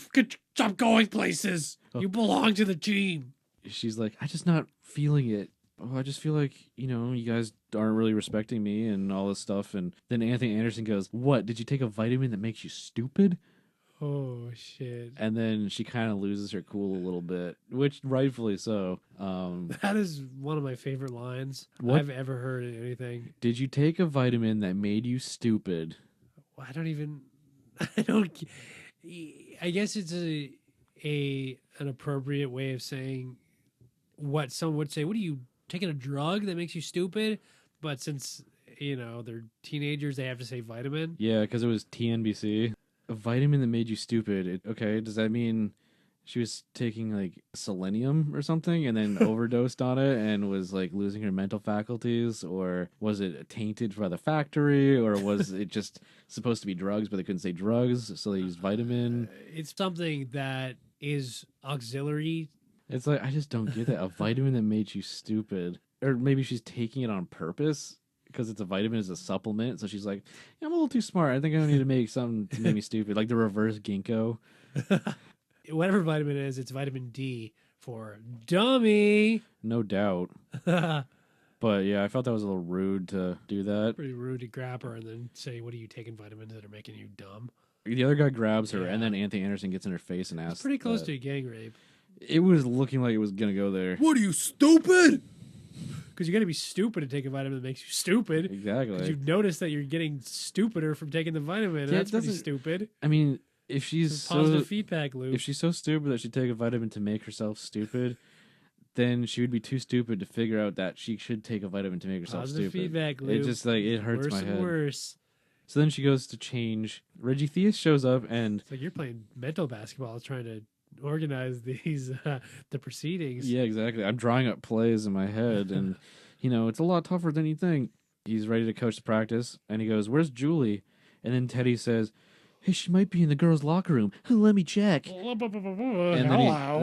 Stop going places! You belong to the team." She's like, "I'm just not feeling it. Oh, I just feel like, you guys aren't really respecting me and all this stuff." And then Anthony Anderson goes, "What? Did you take a vitamin that makes you stupid?" Oh shit! And then she kind of loses her cool a little bit, which rightfully so. That is one of my favorite lines What? I've ever heard in anything. Did you take a vitamin that made you stupid? I don't even. I don't. I guess it's an appropriate way of saying what someone would say. What are you taking a drug that makes you stupid? But since they're teenagers, they have to say vitamin. Yeah, because it was TNBC. A vitamin that made you stupid. Okay, does that mean she was taking like selenium or something and then overdosed on it and was like losing her mental faculties? Or was it tainted by the factory? Or was it just supposed to be drugs, but they couldn't say drugs, so they used vitamin? It's something that is auxiliary. It's like, I just don't get that. A vitamin that made you stupid. Or maybe she's taking it on purpose because it's a vitamin, it's a supplement. So she's like, yeah, I'm a little too smart. I think I don't need to make something to make me stupid. Like the reverse ginkgo. Whatever vitamin it is, it's vitamin D for dummy. No doubt. But yeah, I felt that was a little rude to do that. Pretty rude to grab her and then say, "What are you taking vitamins that are making you dumb?" The other guy grabs her, and Yeah. then Anthony Anderson gets in her face and asks. It's pretty close to a gang rape. It was looking like it was going to go there. What are you, stupid? Because you got to be stupid to take a vitamin that makes you stupid. Exactly. Because you've noticed that you're getting stupider from taking the vitamin. And Yeah, it that's pretty doesn't- stupid. I mean, if It's she's a positive so feedback loop. if she's so stupid that she'd take a vitamin to make herself stupid, then she would be too stupid to figure out that she should take a vitamin to make herself Positive stupid. feedback It loop. just like it hurts Worse my and head. worse. So then she goes to change. Reggie Theus shows up and It's like you're playing mental basketball, trying to organize these the proceedings. yeah, exactly. I'm drawing up plays in my head, and it's a lot tougher than you think. He's ready to coach the practice, and he goes, "Where's Julie?" And then Teddy says, "Hey, she might be in the girls' locker room. Let me check." And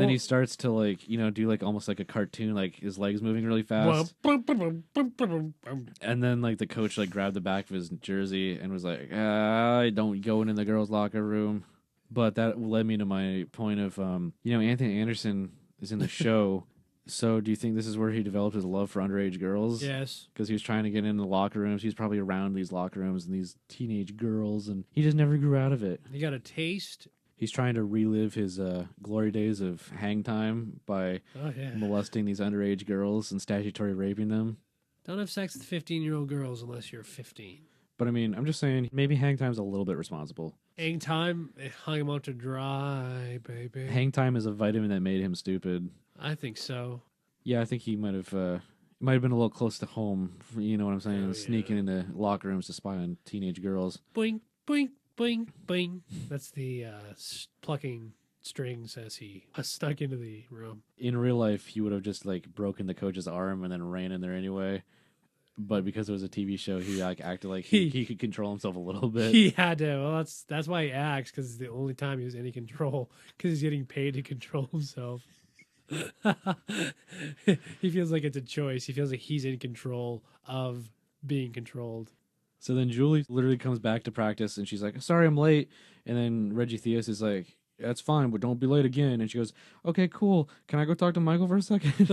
then he starts to do like almost like a cartoon, like his legs moving really fast. And then the coach grabbed the back of his jersey and was like, "Don't go in the girls' locker room." But that led me to my point of, Anthony Anderson is in the show. So do you think this is where he developed his love for underage girls? Yes. Because he was trying to get into the locker rooms. He's probably around these locker rooms and these teenage girls, and he just never grew out of it. You got a taste. He's trying to relive his glory days of hang time by Oh yeah. molesting these underage girls and statutory raping them. Don't have sex with 15-year-old girls unless you're 15. But I mean, I'm just saying, maybe hang time's a little bit responsible. Hang time, it hung him out to dry, baby. Hang time is a vitamin that made him stupid. I think so. Yeah, I think he might have been a little close to home. You know what I'm saying? Oh, yeah. Sneaking into locker rooms to spy on teenage girls. Boing, boing, boing, boing. That's the plucking strings as he snuck into the room. In real life, he would have just broken the coach's arm and then ran in there anyway. But because it was a TV show, he acted like he could control himself a little bit. He had to. Well, that's why he acts, because it's the only time he was any control, because he's getting paid to control himself. He feels like it's a choice. He feels like he's in control of being controlled. So then Julie literally comes back to practice and she's like, "Sorry, I'm late." And then Reggie Theus is like, "That's fine, but don't be late again." And she goes, "Okay, cool. Can I go talk to Michael for a second?"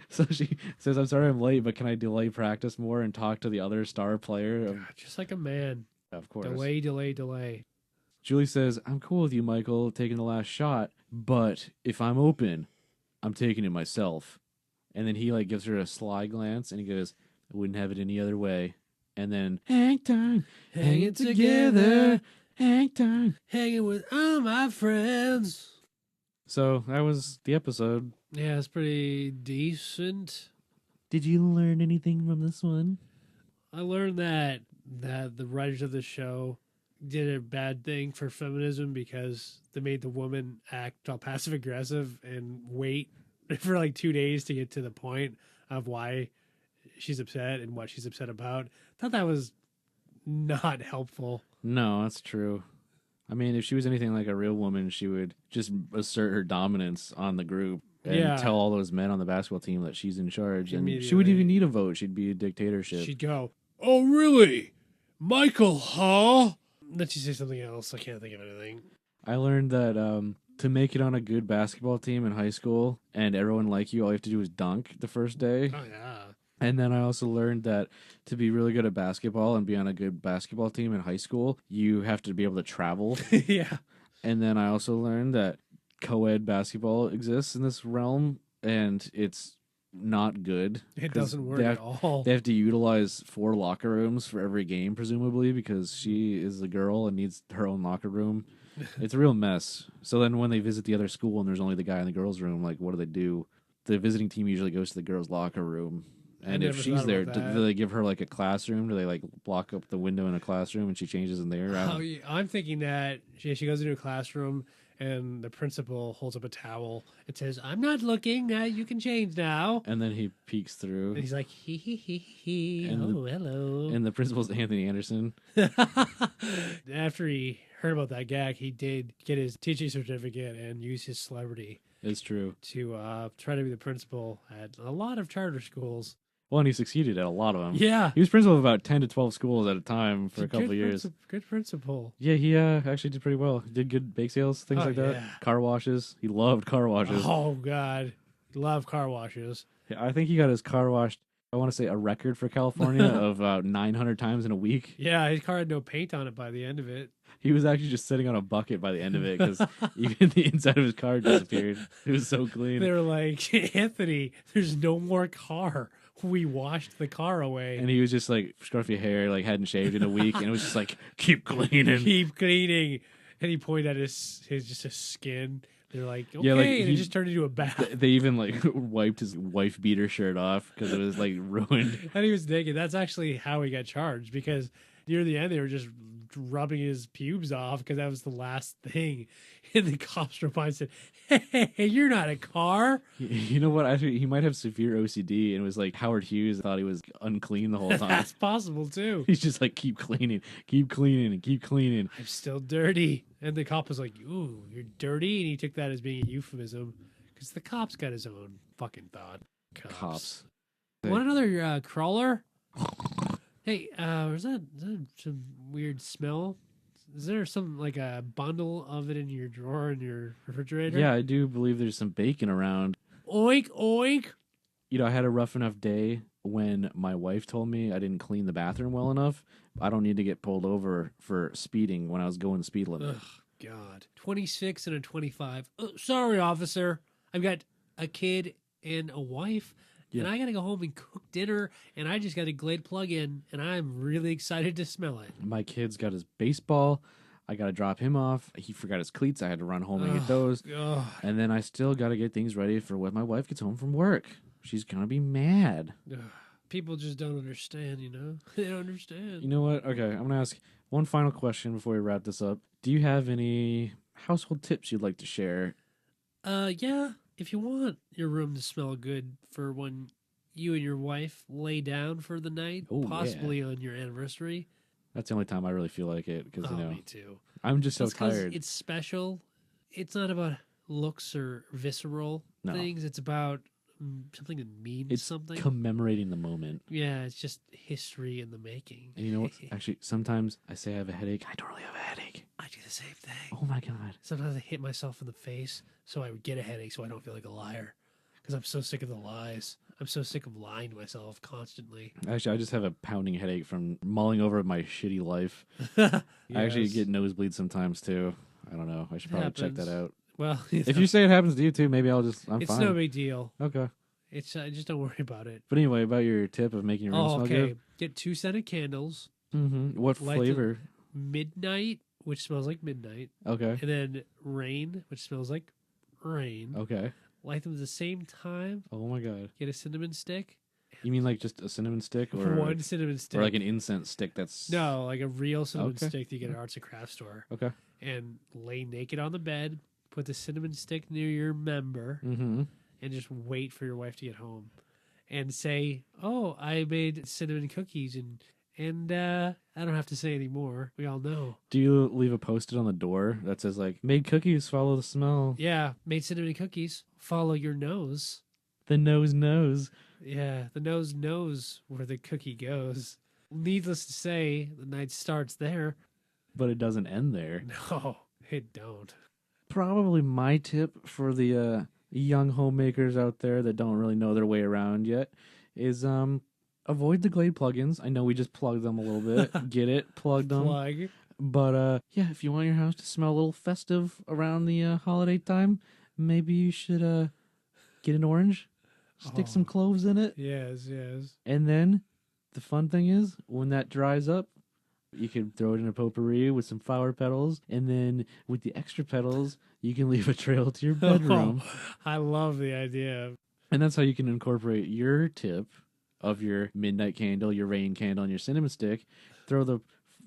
So she says, "I'm sorry I'm late, but can I delay practice more and talk to the other star player?" Just like a man. Of course. Delay, delay, delay. Julie says, "I'm cool with you, Michael, taking the last shot, but if I'm open, I'm taking it myself." And then he gives her a sly glance and he goes, "I wouldn't have it any other way." And then, "Hang time, hanging together, hang time." Hanging with all my friends. So that was the episode. Yeah, it's pretty decent. Did you learn anything from this one? I learned that the writers of the show did a bad thing for feminism because they made the woman act all passive aggressive and wait for like 2 days to get to the point of why she's upset and what she's upset about. I thought that was not helpful. No, that's true. I mean, if she was anything like a real woman, she would just assert her dominance on the group and Yeah. tell all those men on the basketball team that she's in charge. And she Immediately. wouldn't even need a vote. She'd be a dictatorship. She'd go, "Oh, really? Michael, huh?" Then she'd say something else. I can't think of anything. I learned that to make it on a good basketball team in high school and everyone like you, all you have to do is dunk the first day. Oh, yeah. And then I also learned that to be really good at basketball and be on a good basketball team in high school, you have to be able to travel. Yeah. And then I also learned that co-ed basketball exists in this realm, and it's not good. It 'cause doesn't work they at have, all. They have to utilize 4 locker rooms for every game, presumably, because she is a girl and needs her own locker room. It's a real mess. So then when they visit the other school and there's only the guy in the girls' room, like, what do? The visiting team usually goes to the girls' locker room. And if never she's thought there, about do that. they give her like a classroom? Do they like block up the window in a classroom and she changes in there? Oh, yeah. I'm thinking that she goes into a classroom and the principal holds up a towel. It says, "I'm not looking. You can change now." And then he peeks through. And he's like, "Hee hee hee hee. And Oh, hello." And the principal's Anthony Anderson. After he heard about that gag, he did get his teaching certificate and use his celebrity It's true. to try to be the principal at a lot of charter schools. Well, and he succeeded at a lot of them. Yeah. He was principal of about 10 to 12 schools at a time for a couple of years. Good principal. Yeah, he actually did pretty well. He did good bake sales, things Oh, like that. yeah. Car washes. He loved car washes. Oh, God. Love car washes. I think he got his car washed, I want to say, a record for California of about 900 times in a week. Yeah, his car had no paint on it by the end of it. He was actually just sitting on a bucket by the end of it because even the inside of his car disappeared. It was so clean. They were like, "Anthony, there's no more car. We washed the car away. And he was just like scruffy hair, like hadn't shaved in a week, and it was just like, keep cleaning. Keep cleaning." And he pointed at his just his skin. They're like, "Okay," Yeah, like, and it he- just turned into a bath. They even like wiped his wife beater shirt off because it was like ruined. And he was naked. That's actually how he got charged, because near the end they were just rubbing his pubes off because that was the last thing. And the cops were by and said, "Hey, you're not a car." You know what? Actually, he might have severe OCD, and it was like Howard Hughes thought he was unclean the whole time. That's possible too. He's just like, keep cleaning, and keep cleaning. "I'm still dirty." And the cop was like, "Ooh, you're dirty." And he took that as being a euphemism because the cop's got his own fucking thought. Cops. Want another crawler? Hey, is that some weird smell? Is there some, like, a bundle of it in your drawer in your refrigerator? Yeah, I do believe there's some bacon around. Oink, oink. You know, I had a rough enough day when my wife told me I didn't clean the bathroom well enough. I don't need to get pulled over for speeding when I was going the speed limit. Ugh, God. 26 and a 25. Sorry, officer. I've got a kid and a wife, and Yeah. I got to go home and cook dinner, and I just got a Glade plug-in, and I'm really excited to smell it. My kid's got his baseball. I got to drop him off. He forgot his cleats. I had to run home and get Ugh. those. Ugh. And then I still got to get things ready for when my wife gets home from work. She's going to be mad. Ugh. People just don't understand, you know? They don't understand. You know what? Okay, I'm going to ask one final question before we wrap this up. Do you have any household tips you'd like to share? Yeah, if you want your room to smell good for when you and your wife lay down for the night, Oh, yeah. possibly on your anniversary. That's the only time I really feel like it because, you know, Me too. I'm just so That's 'cause tired. it's special. It's not about looks or visceral No. things. It's about something that means It's something. commemorating the moment. Yeah, it's just history in the making. And you know what? Actually, sometimes I say I have a headache. I don't really have a headache. I do the same thing. Oh my God. Sometimes I hit myself in the face so I would get a headache so I don't feel like a liar. Because I'm so sick of the lies. I'm so sick of lying to myself constantly. Actually, I just have a pounding headache from mulling over my shitty life. I actually Yes. get nosebleeds sometimes too. I don't know. I should probably check Happens. that out. Well, If you say it happens to you too, maybe I'm it's fine. no big deal. Okay. It's just don't worry about it. But anyway, about your tip of making your room Oh, smell okay. good. Get 2 scented candles. Mm-hmm. What Light the- flavor? Midnight, which smells like midnight, Okay. and then rain, which smells like rain. Okay. Light them at the same time. Oh my God. Get a cinnamon stick. And You mean like just a cinnamon stick, or One cinnamon stick. or like an incense stick? That's No, like a real cinnamon Okay. stick that you get at an arts and crafts store. okay. And lay naked on the bed, put the cinnamon stick near your member, Mm-hmm. and just wait for your wife to get home. And say, "Oh, I made cinnamon cookies," and I don't have to say any more. We all know. Do you leave a post-it on the door that says like "Made cookies, follow the smell"? Yeah, made cinnamon cookies. Follow your nose. The nose knows. Yeah, the nose knows where the cookie goes. Needless to say, the night starts there. But it doesn't end there. No, it don't. Probably my tip for the young homemakers out there that don't really know their way around yet is avoid the Glade plugins. I know we just plugged them a little bit. Get it? Plugged them. Plug. But yeah, if you want your house to smell a little festive around the holiday time, maybe you should get an orange, stick some cloves in it, Yes, yes. and then the fun thing is when that dries up, you can throw it in a potpourri with some flower petals, and then with the extra petals, you can leave a trail to your bedroom. I love the idea. And that's how you can incorporate your tip of your midnight candle, your rain candle, and your cinnamon stick. Throw the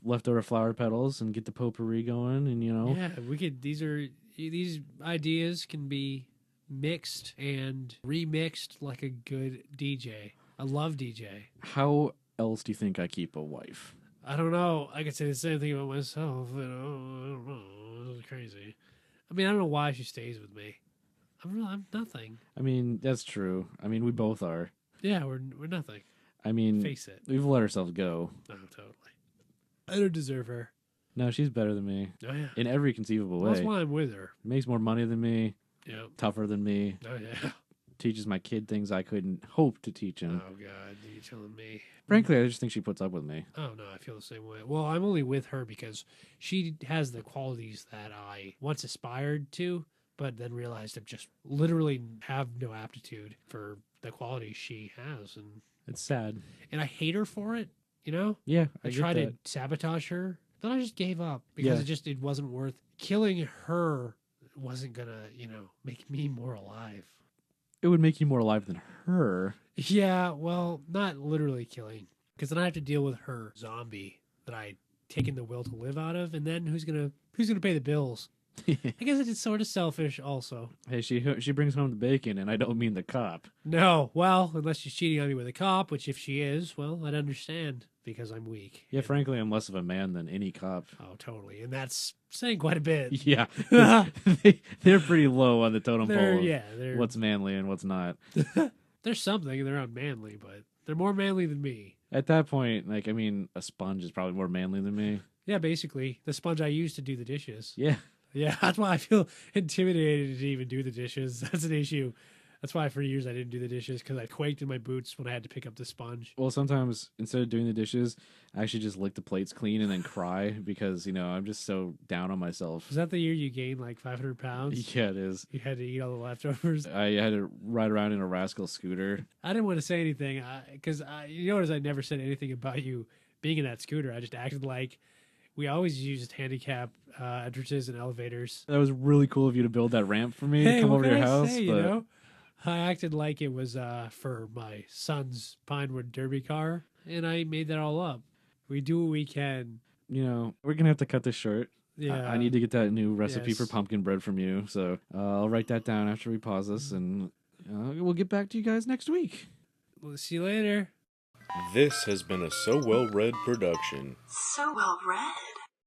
leftover flower petals and get the potpourri going, and Yeah, we could. These ideas can be mixed and remixed like a good DJ. I love DJ. How else do you think I keep a wife? I don't know. I could say the same thing about myself. I don't know. This is crazy. I mean, I don't know why she stays with me. I'm nothing. I mean, that's true. I mean, we both are. Yeah, we're nothing. I mean, Face it. we've let ourselves go. No, totally. I don't deserve her. No, she's better than me Oh yeah. in every conceivable Well, way. that's why I'm with her. Makes more money than me, Yeah. tougher than me, Oh yeah. teaches my kid things I couldn't hope to teach him. Oh god, you telling me? Frankly, I just think she puts up with me. Oh no, I feel the same way. Well, I'm only with her because she has the qualities that I once aspired to, but then realized I just literally have no aptitude for the qualities she has, It's sad. and I hate her for it. You know, Yeah, I get tried to that. sabotage her, but I just gave up because Yeah. it wasn't worth killing her. Wasn't gonna make me more alive. It would make you more alive than her. Yeah, well, not literally killing, because then I have to deal with her zombie that I taken the will to live out of, and then who's gonna pay the bills? I guess it's sort of selfish, also. Hey, she brings home the bacon, and I don't mean the cop. No, well, unless she's cheating on me with a cop, which if she is, well, I'd understand because I'm weak. Yeah, frankly, I'm less of a man than any cop. Oh, totally, and that's saying quite a bit. Yeah, 'cause they're pretty low on the totem They're pole. Of they're what's manly and what's not. they're something, and they're unmanly, but they're more manly than me. At that point, like, I mean, a sponge is probably more manly than me. Yeah, basically, the sponge I use to do the dishes. Yeah. Yeah, that's why I feel intimidated to even do the dishes. That's an issue. That's why for years I didn't do the dishes because I quaked in my boots when I had to pick up the sponge. Well, sometimes instead of doing the dishes, I actually just lick the plates clean and then cry because, I'm just so down on myself. Was that the year you gained like 500 pounds? Yeah, it is. You had to eat all the leftovers. I had to ride around in a rascal scooter. I didn't want to say anything because you notice I never said anything about you being in that scooter. I just acted like we always used handicap entrances and elevators. That was really cool of you to build that ramp for me to come what over to can your I house. say, but I acted like it was for my son's Pinewood Derby car, and I made that all up. We do what we can. we're going to have to cut this short. Yeah, I need to get that new recipe for Yes. pumpkin bread from you. So I'll write that down after we pause this, and we'll get back to you guys next week. We'll see you later. This has been a So Well Read production. So well read.